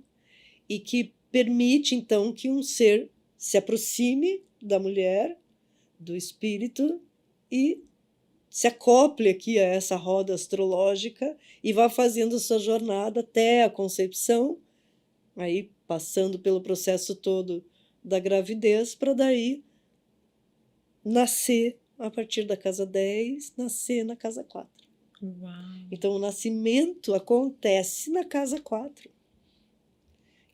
E que permite, então, que um ser se aproxime da mulher, do espírito, e se acople aqui a essa roda astrológica e vá fazendo sua jornada até a concepção, aí passando pelo processo todo da gravidez, para daí nascer a partir da casa 10, nascer na casa 4. Uau. Então, o nascimento acontece na casa 4,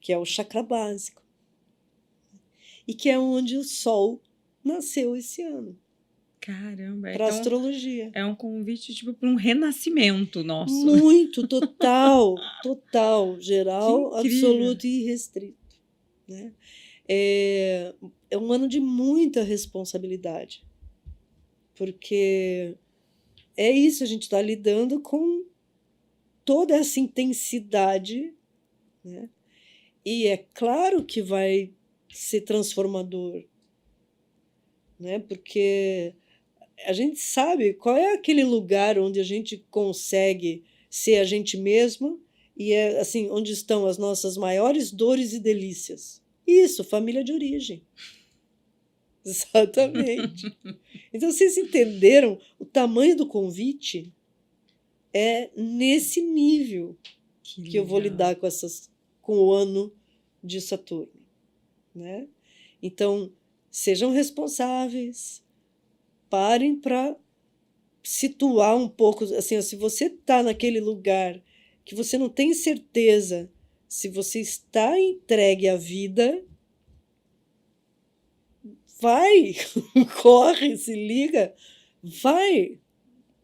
que é o chakra básico, e que é onde o Sol nasceu esse ano, Caramba, para a então astrologia. é um convite tipo para um renascimento nosso. Muito, total, geral, Que incrível. absoluto e irrestrito, né? É um ano de muita responsabilidade, porque é isso, a gente está lidando com toda essa intensidade, né? E é claro que vai ser transformador, né? Porque a gente sabe qual é aquele lugar onde a gente consegue ser a gente mesmo e é assim, onde estão as nossas maiores dores e delícias. Isso, família de origem. Exatamente. Então, vocês entenderam o tamanho do convite? É nesse nível que eu vou legal. lidar com o ano de Saturno, né? Então, sejam responsáveis, parem para situar um pouco, assim, se você está naquele lugar que você não tem certeza se você está entregue à vida, vai, corre, se liga, vai,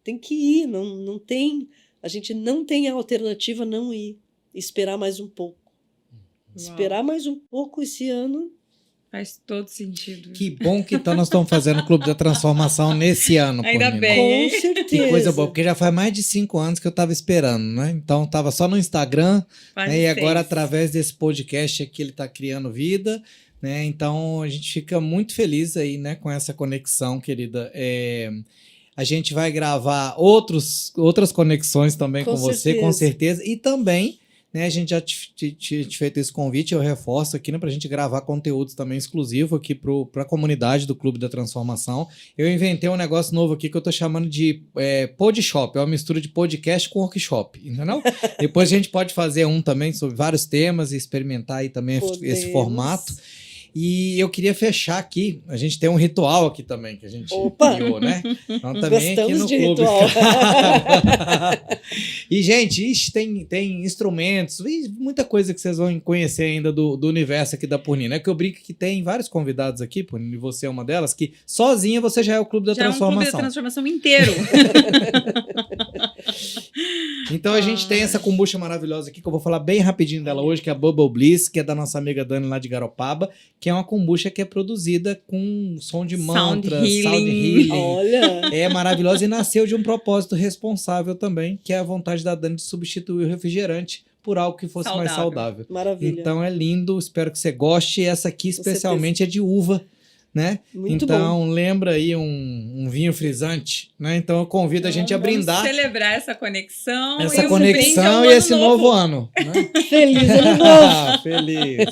tem que ir, não tem, a gente não tem alternativa não ir, esperar mais um pouco. Esperar mais um pouco esse ano. Faz todo sentido. Que bom que então nós estamos fazendo o Clube da Transformação nesse ano, Ainda Purnina. bem. Com certeza. Que coisa boa, porque já faz mais de 5 anos que eu estava esperando, né? Então estava só no Instagram, né? E agora 6. através desse podcast aqui ele está criando vida, né? Então a gente fica muito feliz aí, né? Com essa conexão, querida. A gente vai gravar outras conexões também com você, com certeza. E também, né, a gente já tinha feito esse convite, eu reforço aqui, né, para a gente gravar conteúdos também exclusivos aqui para a comunidade do Clube da Transformação. Eu inventei um negócio novo aqui que eu estou chamando de Podshop, é uma mistura de podcast com workshop, entendeu? Depois a gente pode fazer um também sobre vários temas e experimentar aí também esse formato. E eu queria fechar aqui, a gente tem um ritual aqui também que a gente criou, né? Então também gostamos aqui no de clube. Ritual. E, gente, tem instrumentos e muita coisa que vocês vão conhecer ainda do universo aqui da Purnina. É que eu brinco que tem vários convidados aqui, Purnina, e você é uma delas, que sozinha você já é o Clube da Transformação. É um Clube da Transformação inteiro. Então a gente tem essa kombucha maravilhosa aqui, que eu vou falar bem rapidinho dela hoje, que é a Bubble Bliss, que é da nossa amiga Dani lá de Garopaba, que é uma kombucha que é produzida com som de mantra, sound healing. Olha! É maravilhosa e nasceu de um propósito responsável também, que é a vontade da Dani de substituir o refrigerante por algo que fosse mais saudável. Maravilha. Então é lindo, espero que você goste. E essa aqui especialmente é de uva, né? Muito então bom. Lembra aí um vinho frisante, né? Então eu convido a gente a brindar. Vamos celebrar essa conexão. Essa conexão e esse novo ano. Né? Feliz ano novo! Feliz!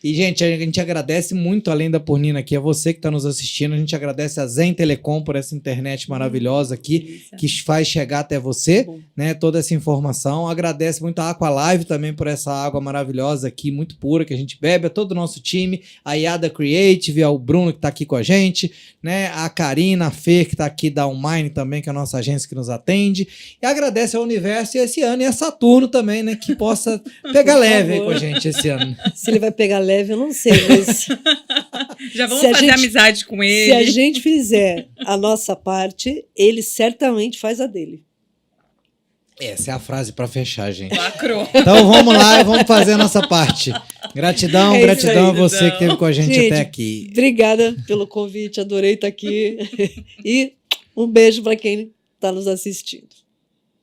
E, gente, a gente agradece muito, além da Purnina aqui, a você que está nos assistindo. A gente agradece a Zen Telecom por essa internet maravilhosa aqui, que faz chegar até você, né, toda essa informação. Agradece muito a Aqualive também por essa água maravilhosa aqui, muito pura, que a gente bebe, a todo o nosso time, a Yada Creative, ao Bruno que está aqui com a gente, né, a Karina, a Fê que está aqui da Online também, que é a nossa agência que nos atende. E agradece ao universo e esse ano, e a Saturno também, né, que possa pegar leve aí com a gente esse ano. Se ele vai pegar leve, eu não sei, mas... Já vamos fazer amizade com ele. Se a gente fizer a nossa parte, ele certamente faz a dele. Essa é a frase para fechar, gente. Lacrou. Então vamos lá e vamos fazer a nossa parte. Gratidão, gratidão a você que esteve com a gente até aqui. Obrigada pelo convite, adorei estar aqui. E um beijo para quem está nos assistindo.